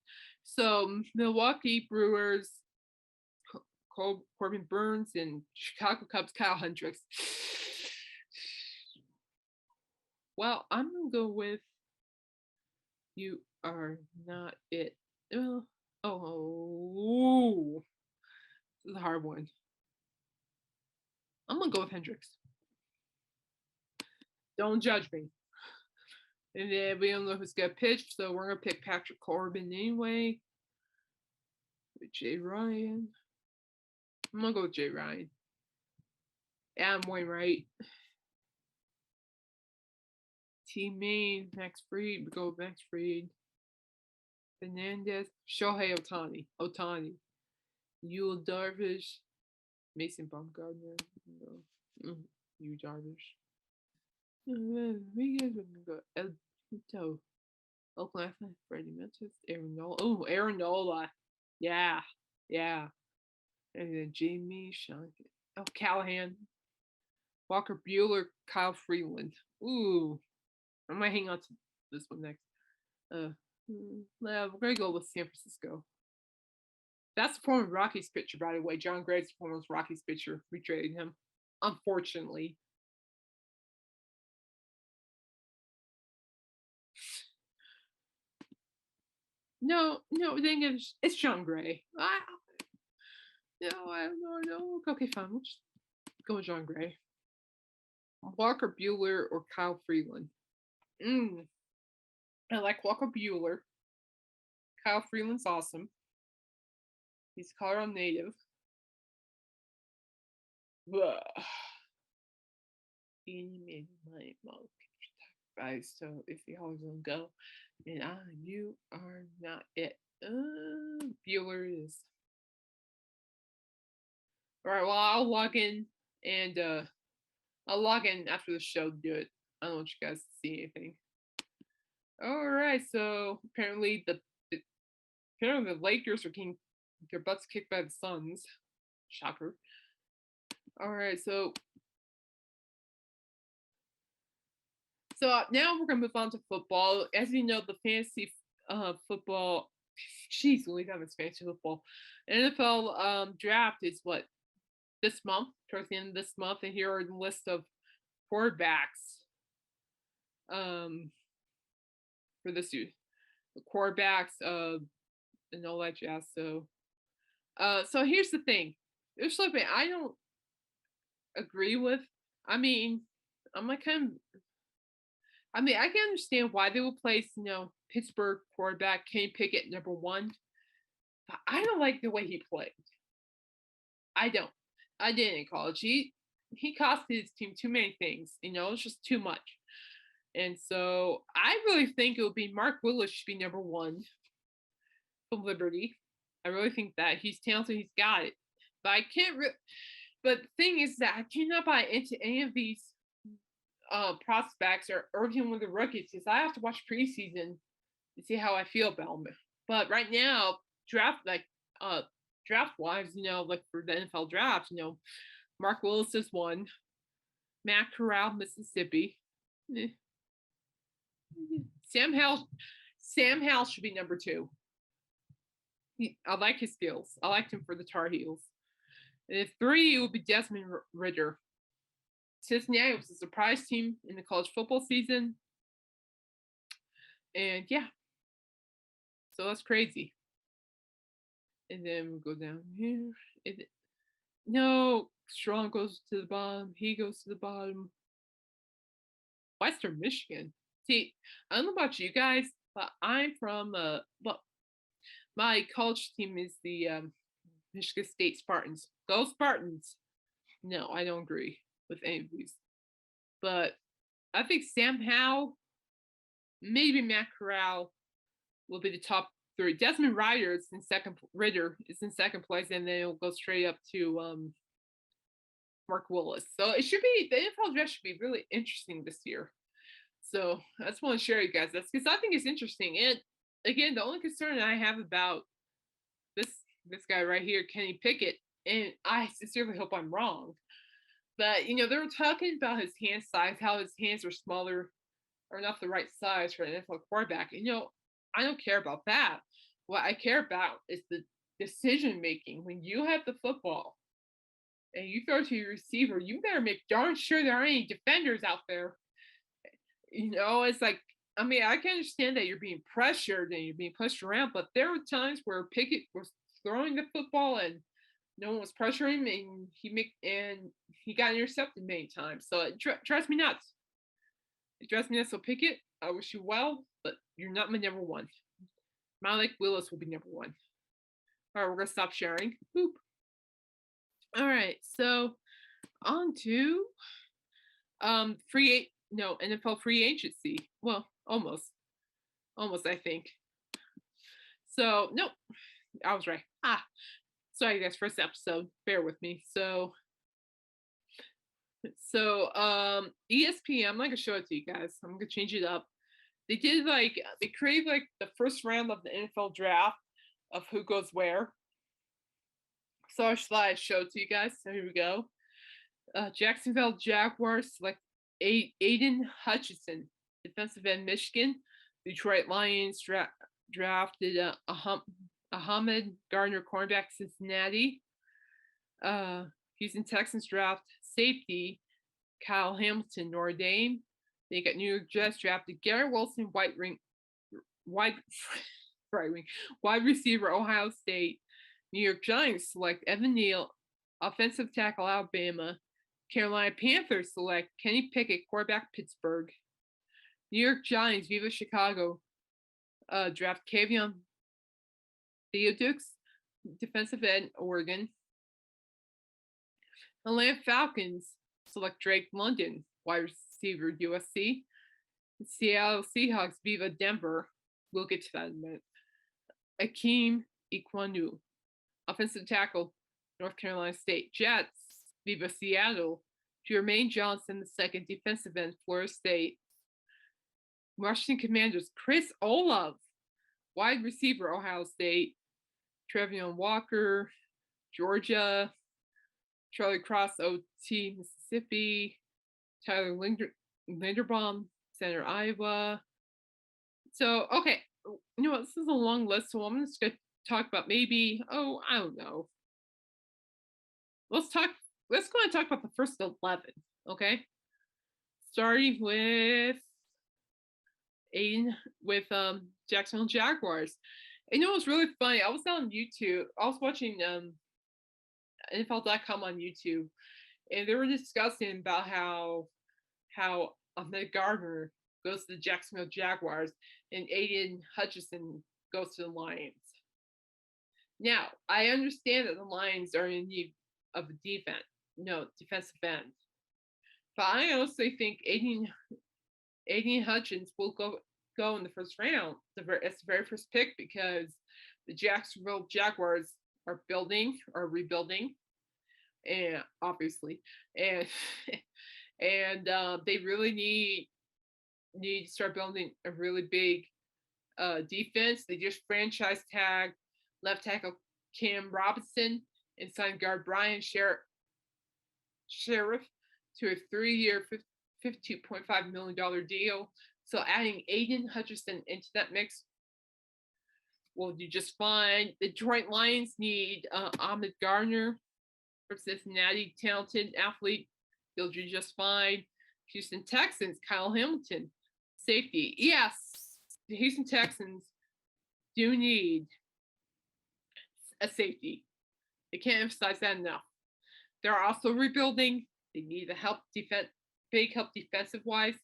[SPEAKER 1] So Milwaukee Brewers, Corbin Burns, and Chicago Cubs Kyle Hendricks. Well, I'm gonna go with You Are Not It. Oh, this is a hard one. I'm gonna go with Hendricks. Don't judge me. And then we don't know who's gonna pitch, so we're gonna pick Patrick Corbin anyway. With Jay Ryan. I'm gonna go with Jay Ryan. Adam Wainwright. Team Maine, Max Fried. We go with Max Fried. Fernandez. Shohei Ohtani. Yu Darvish. Mason Baumgartner. Yu Darvish. We guys are gonna go El Pinto. Oakland Athletics, Freddie Memphis, Aaron Nola. Oh, Aaron Nola. Yeah. And then Jamie Sean. Oh, Callahan. Walker Buehler, Kyle Freeland. Ooh. I might hang on to this one next. We're gonna go with San Francisco. That's the former Rockies pitcher, by the way. John Gray's the former Rockies pitcher. We traded him, unfortunately. No, then it's John Gray. No. Okay, fine. We'll just go with John Gray. Walker Buehler or Kyle Freeland. I like Walker Buehler. Kyle Freeland's awesome. He's Colorado native. Right, so if the always gonna go, and you are not it. Bueller is. All right, well, I'll log in and I'll log in after the show to do it. I don't want you guys to see anything. All right, so apparently the Lakers are getting their butts kicked by the Suns. Shocker. All right, so now we're gonna move on to football. As you know, the fantasy football. Jeez, we have this fantasy football. NFL draft is what this month, towards the end of this month, and here are the list of quarterbacks for this year. The quarterbacks and all that jazz. So here's the thing. There's something I don't agree with. I mean, I'm like kind of. I mean, I can understand why they would place, Pittsburgh quarterback Kenny Pickett number 1, but I don't like the way he played. I don't. I didn't in college. He cost his team too many things. It's just too much. And so I really think it would be Mark Willis should be number 1 from Liberty. I really think that he's talented. He's got it. But I can't. But the thing is that I cannot buy into any of these prospects or even with the rookies because I have to watch preseason to see how I feel about them. But right now, draft wise, like for the NFL draft, Mark Willis is 1, Matt Corral, Mississippi. Sam Howell should be number 2. I like his skills. I liked him for the Tar Heels. And if 3, it would be Desmond Ridder. Cincinnati was a surprise team in the college football season. And yeah. So that's crazy. And then we'll go down here. No, Strong goes to the bottom. He goes to the bottom. Western Michigan. See, I don't know about you guys, but I'm from, my college team is the Michigan State Spartans. Go Spartans. No, I don't agree with any of these. But I think Sam Howell, maybe Matt Corral will be the top 3. Desmond Ridder is in second. Ridder is in second place, and then it'll go straight up to Mark Willis. So it should be the NFL draft should be really interesting this year. So I just want to share you guys this because I think it's interesting. And again, the only concern I have about this guy right here, Kenny Pickett, and I sincerely hope I'm wrong, but they were talking about his hand size, how his hands are smaller or not the right size for an NFL quarterback. I don't care about that. What I care about is the decision making. When you have the football and you throw to your receiver, you better make darn sure there aren't any defenders out there. It's like, I mean, I can understand that you're being pressured and you're being pushed around, but there were times where Pickett was throwing the football and no one was pressuring him, and he got intercepted many times. So it drives me nuts. It drives me nuts. So Pickett, I wish you well, but you're not my number 1. Malik Willis will be number 1. All right, we're gonna stop sharing. Boop. All right, so on to NFL free agency. Well, almost I think. So nope, I was right. Sorry guys, first episode. Bear with me. So ESPN. I'm not gonna show it to you guys. I'm gonna change it up. They created the first round of the NFL draft of who goes where. So our slide show it to you guys. So here we go. Jacksonville Jaguars select Aiden Hutchinson, defensive end, Michigan. Detroit Lions drafted Ahmed Gardner, cornerback, Cincinnati. Houston Texans draft safety Kyle Hamilton, Notre Dame. They got New York Jets drafted Garrett Wilson, wide receiver, Ohio State. New York Giants select Evan Neal, offensive tackle, Alabama. Carolina Panthers select Kenny Pickett, quarterback, Pittsburgh. New York Giants, Viva Chicago, draft Kavion Theodux, defensive end, Oregon. Atlanta Falcons select Drake London, wide receiver, USC. Seattle Seahawks, Viva Denver. We'll get to that in a minute. Akeem Ikwanu, offensive tackle, North Carolina State. Jets, Viva Seattle. Jermaine Johnson, the second, defensive end, Florida State. Washington Commanders, Chris Olave, wide receiver, Ohio State. Trevion Walker, Georgia. Charlie Cross, OT, Mississippi. Tyler Linderbaum, center, Iowa. So, okay, you know what? This is a long list, so I'm just going to talk about maybe, I don't know. Let's go and talk about the first 11, okay? Starting with Jacksonville Jaguars. And you know what's really funny? I was on YouTube. I was watching NFL.com on YouTube, and they were discussing about how Ahmed Gardner goes to the Jacksonville Jaguars and Aiden Hutchinson goes to the Lions. Now, I understand that the Lions are in need of a defensive end. But I honestly think Aiden Hutchins will go in the first round. It's the very first pick because the Jacksonville Jaguars are rebuilding, and obviously, and they really need to start building a really big defense. They just franchise tag left tackle Cam Robinson and signed guard Bryant Sheriff to a 3-year, $52.5 million deal. So adding Aiden Hutchinson into that mix will do just fine. The Detroit Lions need Ahmed Gardner from Cincinnati, talented athlete. He'll do just fine. Houston Texans, Kyle Hamilton, safety. Yes, the Houston Texans do need a safety. They can't emphasize that enough. They're also rebuilding. They need big help defensive-wise,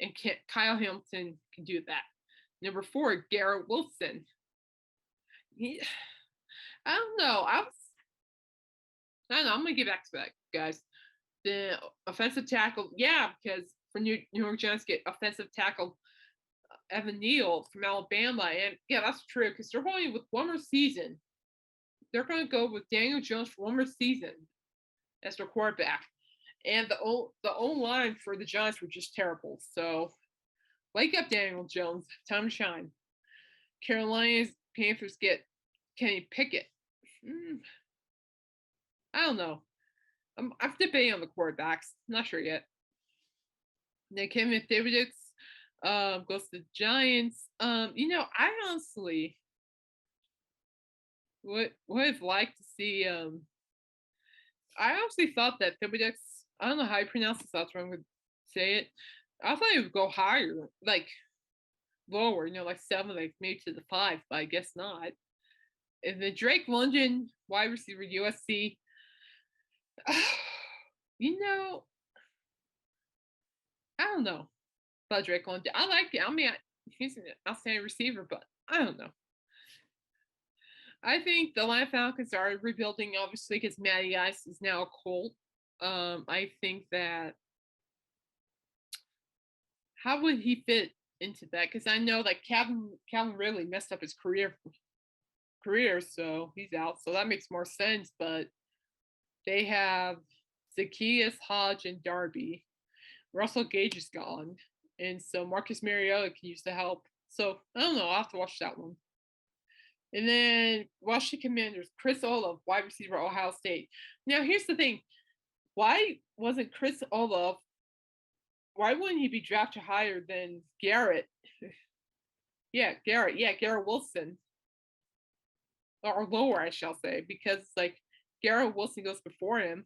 [SPEAKER 1] and Kyle Hamilton can do that. Number 4, Garrett Wilson. I don't know. I'm going to get back to that, guys. The offensive tackle, because for New York Giants get offensive tackle Evan Neal from Alabama, and that's true because they're going with one more season. They're going to go with Daniel Jones for one more season as their quarterback, and the O-line for the Giants were just terrible. So, wake up, Daniel Jones! Time to shine. Carolina Panthers get Kenny Pickett. I don't know. I'm debating on the quarterbacks. Not sure yet. Then Kevin Thibodeau goes to the Giants. I honestly would have liked to see. I honestly thought that Thibodeau, I don't know how you pronounce this. That's wrong. I'm going to say it. I thought it would go higher, like lower, like 7, like maybe to the 5, but I guess not. And then Drake London, wide receiver, USC. I don't know about Drake London. I like it. I mean, he's an outstanding receiver, but I don't know. I think the Atlanta Falcons are rebuilding, obviously, because Matty Ice is now a Colt. I think that how would he fit into that? Because I know that Calvin really messed up his career, so he's out. So that makes more sense. But they have Zacchaeus, Hodge, and Darby. Russell Gage is gone, and so Marcus Mariota can use the help. So I don't know. I'll have to watch that one. And then Washington Commanders, Chris Olave, wide receiver, Ohio State. Now here's the thing: why wasn't Chris Olave? Why wouldn't he be drafted higher than Garrett? Yeah, Garrett. Yeah, Garrett Wilson. Or lower, I shall say, because like Garrett Wilson goes before him.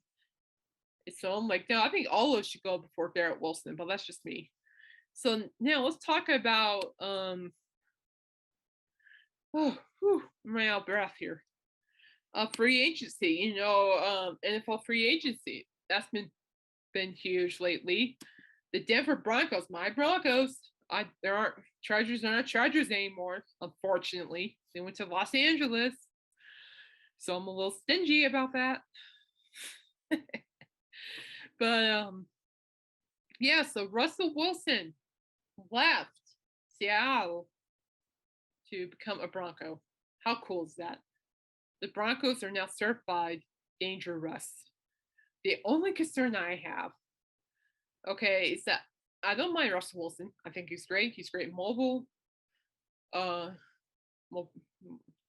[SPEAKER 1] So I'm like, no, I think all of us should go before Garrett Wilson, but that's just me. So now let's talk about I'm running out of breath here. Free agency, NFL free agency. That's been huge lately. The Denver Broncos, my Broncos. There aren't Chargers are not Chargers anymore, unfortunately. They went to Los Angeles. So I'm a little stingy about that. But yeah, so Russell Wilson left Seattle to become a Bronco. How cool is that? The Broncos are now certified Danger Russ. The only concern I have, okay, is that I don't mind Russell Wilson. I think he's great. He's great mobile. Uh,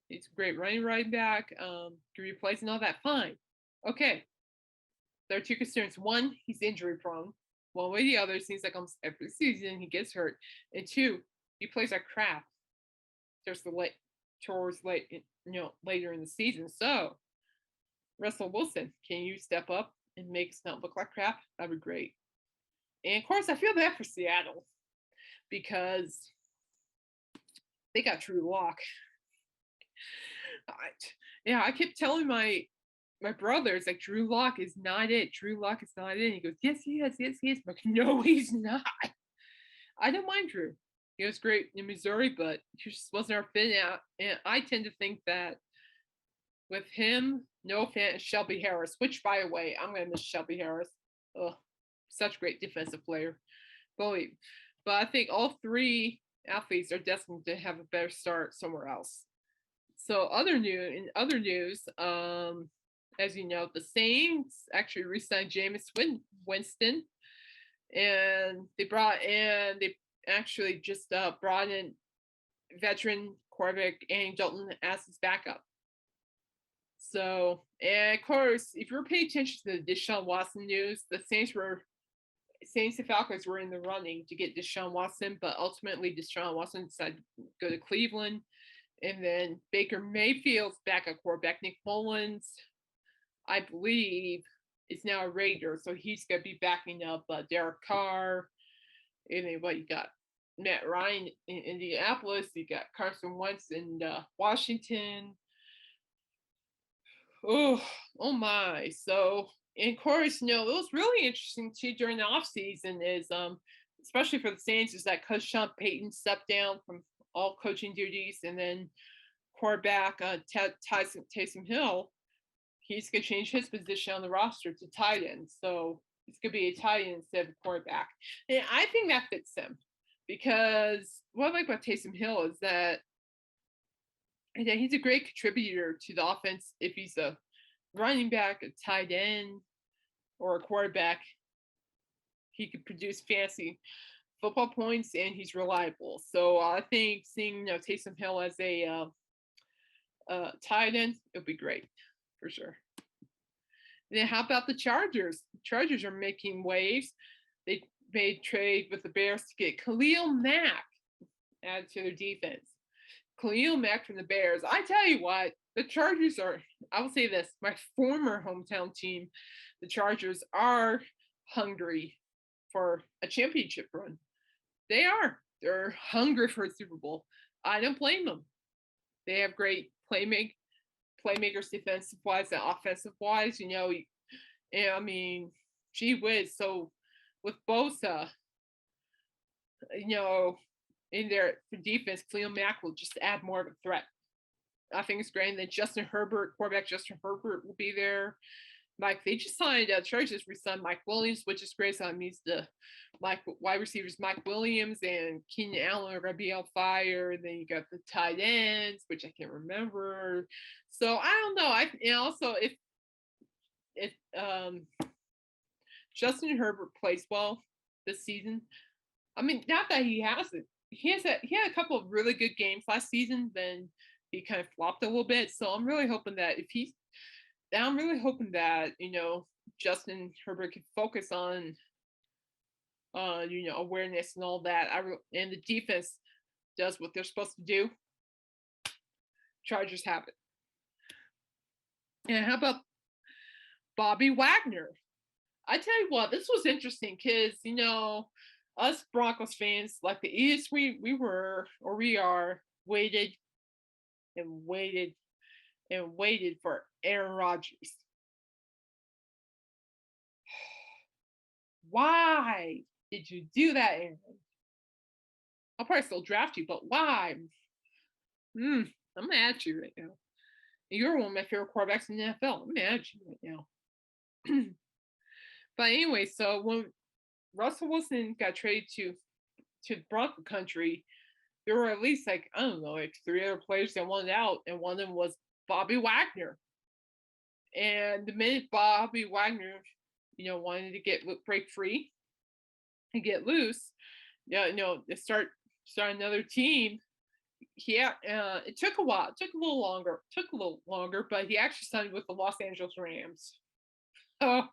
[SPEAKER 1] he's a great running back. Can replace and all that. Fine. Okay. There are two concerns. One, he's injury prone. One way or the other, it seems like almost every season he gets hurt. And two, he plays like crap later in the season. So, Russell Wilson, can you step up and make us not look like crap? That'd be great. And of course, I feel bad for Seattle because they got Drew Lock. I kept telling my brothers like Drew Lock is not it. Drew Lock is not it. And he goes, yes, he is. Yes, he is. I'm like, no, he's not. I don't mind Drew. He was great in Missouri, but he just wasn't our fit out. And I tend to think that with him, no offense, Shelby Harris, which by the way, I'm gonna miss Shelby Harris. Ugh, such a great defensive player. But I think all three athletes are destined to have a better start somewhere else. So in other news, as you know, the Saints actually re-signed Jameis Winston, and they actually just brought in veteran quarterback Andy Dalton as his backup. So, and of course, if you're paying attention to the Deshaun Watson news, the Saints and Falcons were in the running to get Deshaun Watson, but ultimately Deshaun Watson decided to go to Cleveland. And then Baker Mayfield's backup quarterback, Nick Mullins, I believe, is now a Raider. So he's going to be backing up Derek Carr. And then what you got? Matt Ryan in Indianapolis. You got Carson Wentz in Washington. Oh my. So, and of course, it was really interesting too during the offseason is especially for the Saints, is that Coach Sean Payton stepped down from all coaching duties, and then quarterback Taysom Hill, he's going to change his position on the roster to tight end. So it's going to be a tight end instead of a quarterback. And I think that fits him because what I like about Taysom Hill is that he's a great contributor to the offense. If he's a running back, a tight end, or a quarterback, he could produce fancy football points, and he's reliable. So I think seeing Taysom Hill as a tight end, it would be great for sure. And then how about the Chargers? The Chargers are making waves. They made trade with the Bears to get Khalil Mack added to their defense. Khalil Mack from the Bears. I tell you what, the Chargers are, I will say this, my former hometown team, the Chargers are hungry for a championship run. They are. They're hungry for a Super Bowl. I don't blame them. They have great playmakers defensive wise and offensive wise. And I mean, gee whiz. So with Bosa, in their defense, Khalil Mack will just add more of a threat. I think it's great. And then quarterback Justin Herbert will be there. They just signed, Chargers re-signed Mike Williams, which is great. So that means the wide receivers, Mike Williams and Keenan Allen are going to be on fire. And then you got the tight ends, which I can't remember. So I don't know. And also if Justin Herbert plays well this season, I mean, not that he hasn't. He had a couple of really good games last season. Then he kind of flopped a little bit. So I'm really hoping that Justin Herbert can focus on awareness and all that. And the defense, does what they're supposed to do, Chargers have it. And how about Bobby Wagner? I tell you what, this was interesting because, us Broncos fans, like the East, we are, waited and waited and waited for Aaron Rodgers. Why did you do that, Aaron? I'll probably still draft you, but why? I'm mad at you right now. You're one of my favorite quarterbacks in the NFL. I'm mad at you right now. But anyway, so when Russell Wilson got traded to Bronco country, there were at least like 3 other players that wanted out, and one of them was Bobby Wagner. And the minute Bobby Wagner, wanted to break free and get loose, to start another team, it took a while. It took a little longer, but he actually signed with the Los Angeles Rams. Oh,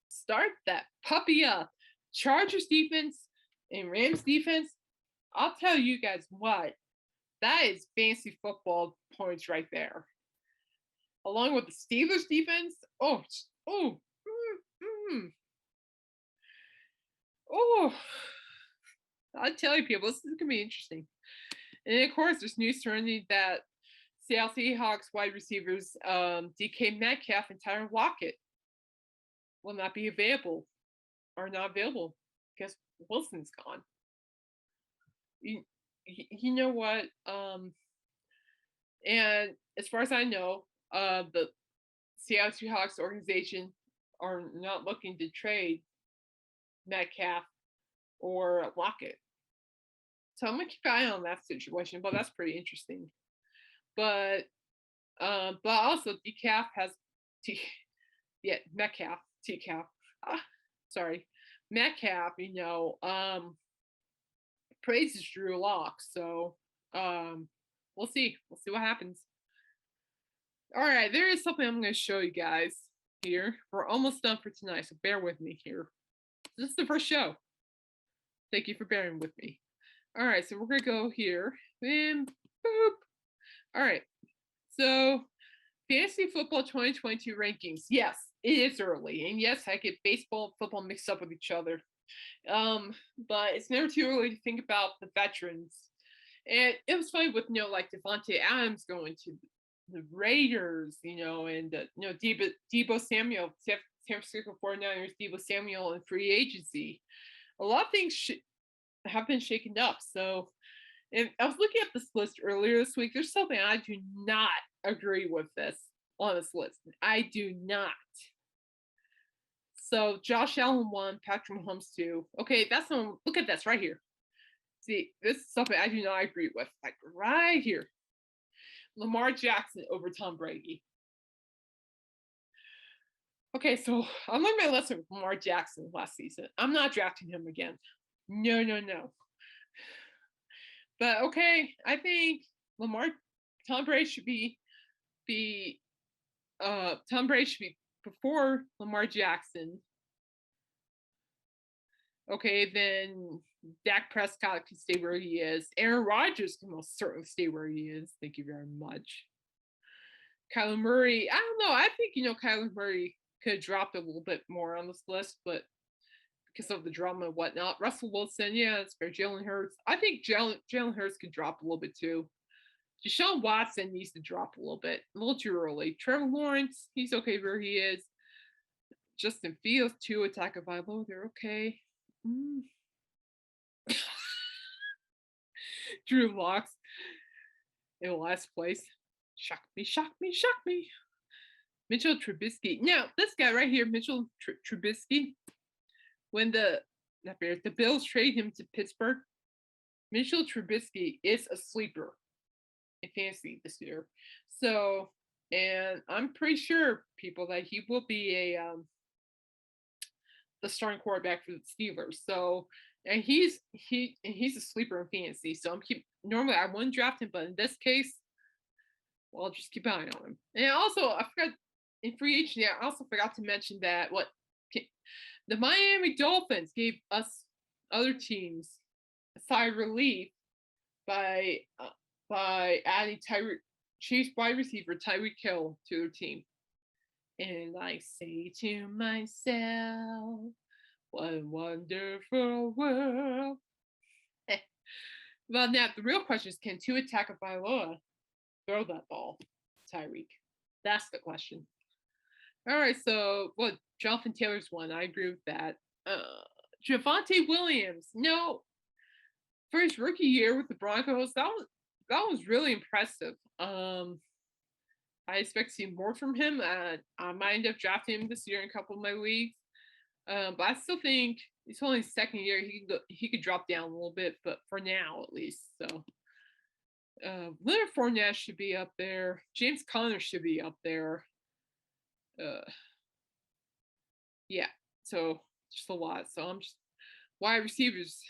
[SPEAKER 1] start that puppy up. Chargers defense and Rams defense, I'll tell you guys what, that is fancy football points right there. Along with the Steelers defense, I'll tell you people, this is going to be interesting. And of course, there's news surrounding that Seattle Seahawks wide receivers DK Metcalf and Tyler Lockett will not be available, or not available, because Wilson's gone. You know what? And as far as I know, the Seattle Seahawks organization are not looking to trade Metcalf or Lockett. So I'm gonna keep an eye on that situation, but that's pretty interesting. But also Metcalf, Metcalf, praises Drew Lock. So we'll see what happens. All right, there is something I'm going to show you guys here. We're almost done for tonight, so bear with me here. This is the first show. Thank you for bearing with me. All right, so we're going to go here. And boop. All right, so Fantasy Football 2022 rankings. Yes, it is early. And yes, I get baseball and football mixed up with each other. But it's never too early to think about the veterans. And it was funny with, like Devontae Adams going to the Raiders, and, Deebo Samuel, San Francisco 49ers, Deebo Samuel in free agency. A lot of things have been shaken up. So, and I was looking at this list earlier this week. There's something I do not agree with on this list. I do not. So Josh Allen 1, Patrick Mahomes 2. Okay, look at this right here. See, this is something I do not agree with. Like right here. Lamar Jackson over Tom Brady. Okay, so I learned my lesson with Lamar Jackson last season. I'm not drafting him again. No. But okay, I think Tom Brady should be before Lamar Jackson. Okay, then Dak Prescott can stay where he is. Aaron Rodgers can most certainly stay where he is. Thank you very much. Kyler Murray, I don't know. I think, Kyler Murray could have dropped a little bit more on this list, but because of the drama and whatnot. Russell Wilson, yeah, it's fair. Jalen Hurts. I think Jalen Hurts could drop a little bit too. Deshaun Watson needs to drop a little bit. A little too early. Trevor Lawrence, he's okay where he is. Justin Fields, Tua Tagovailoa, they're okay. Drew Locks in last place. Shock me. Mitchell Trubisky. Now, this guy right here, Mitchell Trubisky, when the Bills trade him to Pittsburgh, Mitchell Trubisky is a sleeper in fantasy this year. So, and I'm pretty sure, people, that he will be the starting quarterback for the Steelers. So, and he's a sleeper in fantasy. So normally I wouldn't draft him, but in this case, well, I'll just keep an eye on him. And also, I forgot in free agency, I also forgot to mention that the Miami Dolphins gave us other teams a sigh of relief by adding Chiefs wide receiver Tyreek Hill to their team. And I say to myself, what a wonderful world. Well, now the real question is, can Tua Tagovailoa throw that ball, Tyreek? That's the question. All right, so Jonathan Taylor's one. I agree with that. Javonte Williams, for his rookie year with the Broncos, that was really impressive. I expect to see more from him. I might end up drafting him this year in a couple of my leagues. But I still think he's only his second year. He could drop down a little bit, but for now at least. So Leonard Fournette should be up there. James Conner should be up there. Yeah. So just a lot. So I'm just wide receivers.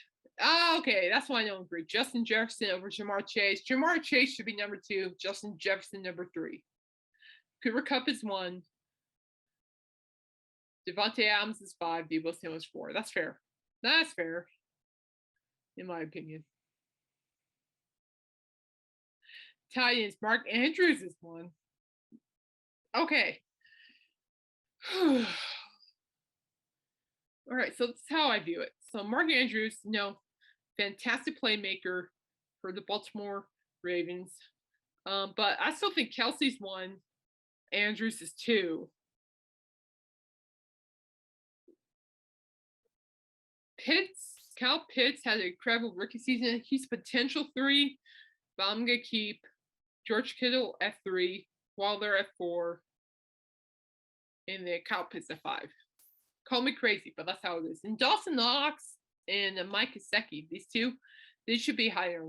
[SPEAKER 1] Okay, that's why I don't agree. Justin Jefferson over Jamar Chase. Jamar Chase should be number 2. Justin Jefferson number 3. Cooper Kupp is 1. Devontae Adams is 5. Deebo Samuel is 4. That's fair. That's fair, in my opinion. Titans, Mark Andrews is 1. Okay. All right, so that's how I view it. So Mark Andrews, fantastic playmaker for the Baltimore Ravens. But I still think Kelsey's 1. Andrews is 2. Kyle Pitts had an incredible rookie season. He's potential 3, but I'm going to keep George Kittle at 3, Waller at 4, and then Kyle Pitts at 5. Call me crazy, but that's how it is. And Dawson Knox and Mike Gesicki, these two, they should be higher.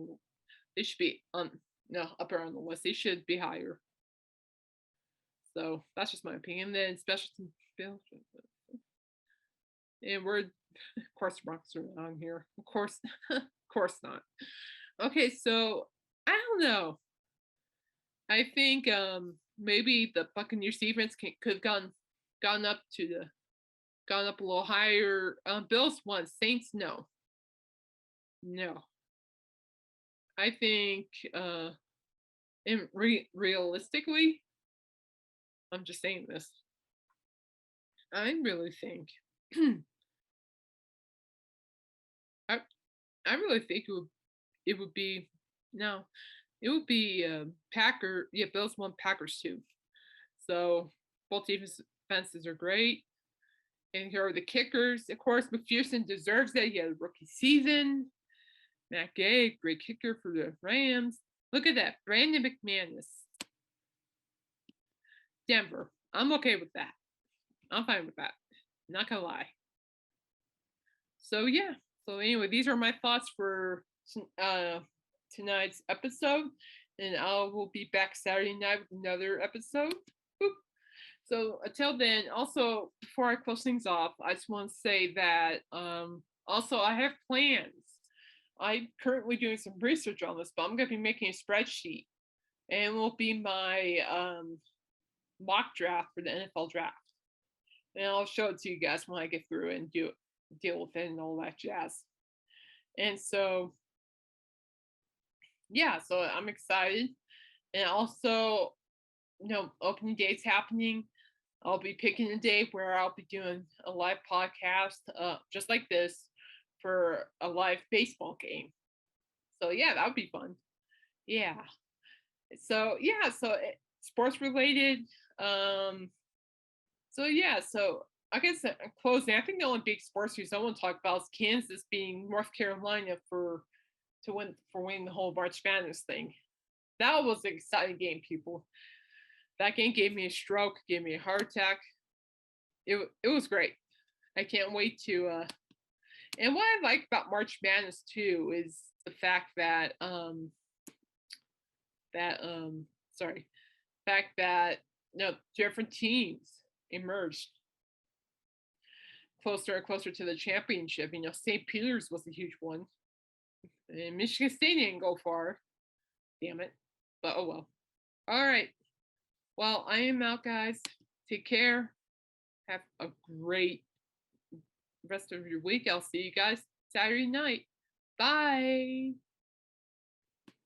[SPEAKER 1] They should be upper on the list. They should be higher. So that's just my opinion. And then special teams, and we're, of course, the Broncos are on here. Of course not. Okay, so I don't know. I think maybe the Buccaneers defense could have gone up a little higher. Bills 1, Saints no. I think realistically, I'm just saying this. I really think I really think it would be Bills 1, Packers 2. So both defenses are great. And here are the kickers. Of course, McPherson deserves that. He had a rookie season. Matt Gay, great kicker for the Rams. Look at that. Brandon McManus. Denver. I'm okay with that. I'm fine with that. Not gonna lie. So yeah. So anyway, these are my thoughts for tonight's episode. And I will be back Saturday night with another episode. Boop. So until then, also before I close things off, I just want to say that also I have plans. I'm currently doing some research on this, but I'm going to be making a spreadsheet, and it will be my mock draft for the NFL draft. And I'll show it to you guys when I get through it and deal with it and all that jazz. And so, yeah, so I'm excited. And also, opening day's happening. I'll be picking a day where I'll be doing a live podcast just like this for a live baseball game. So yeah, that would be fun. Yeah. So yeah, so sports related. So yeah, so I guess closing. I think the only big sports news I want to talk about is Kansas being North Carolina winning the whole March Madness thing. That was an exciting game, people. That game gave me a stroke, gave me a heart attack. It was great. I can't wait to. And what I like about March Madness too is the fact that different teams emerged closer and closer to the championship. St. Peter's was a huge one, and Michigan State didn't go far. Damn it! But oh well. All right. Well, I am out, guys. Take care. Have a great rest of your week. I'll see you guys Saturday night. Bye.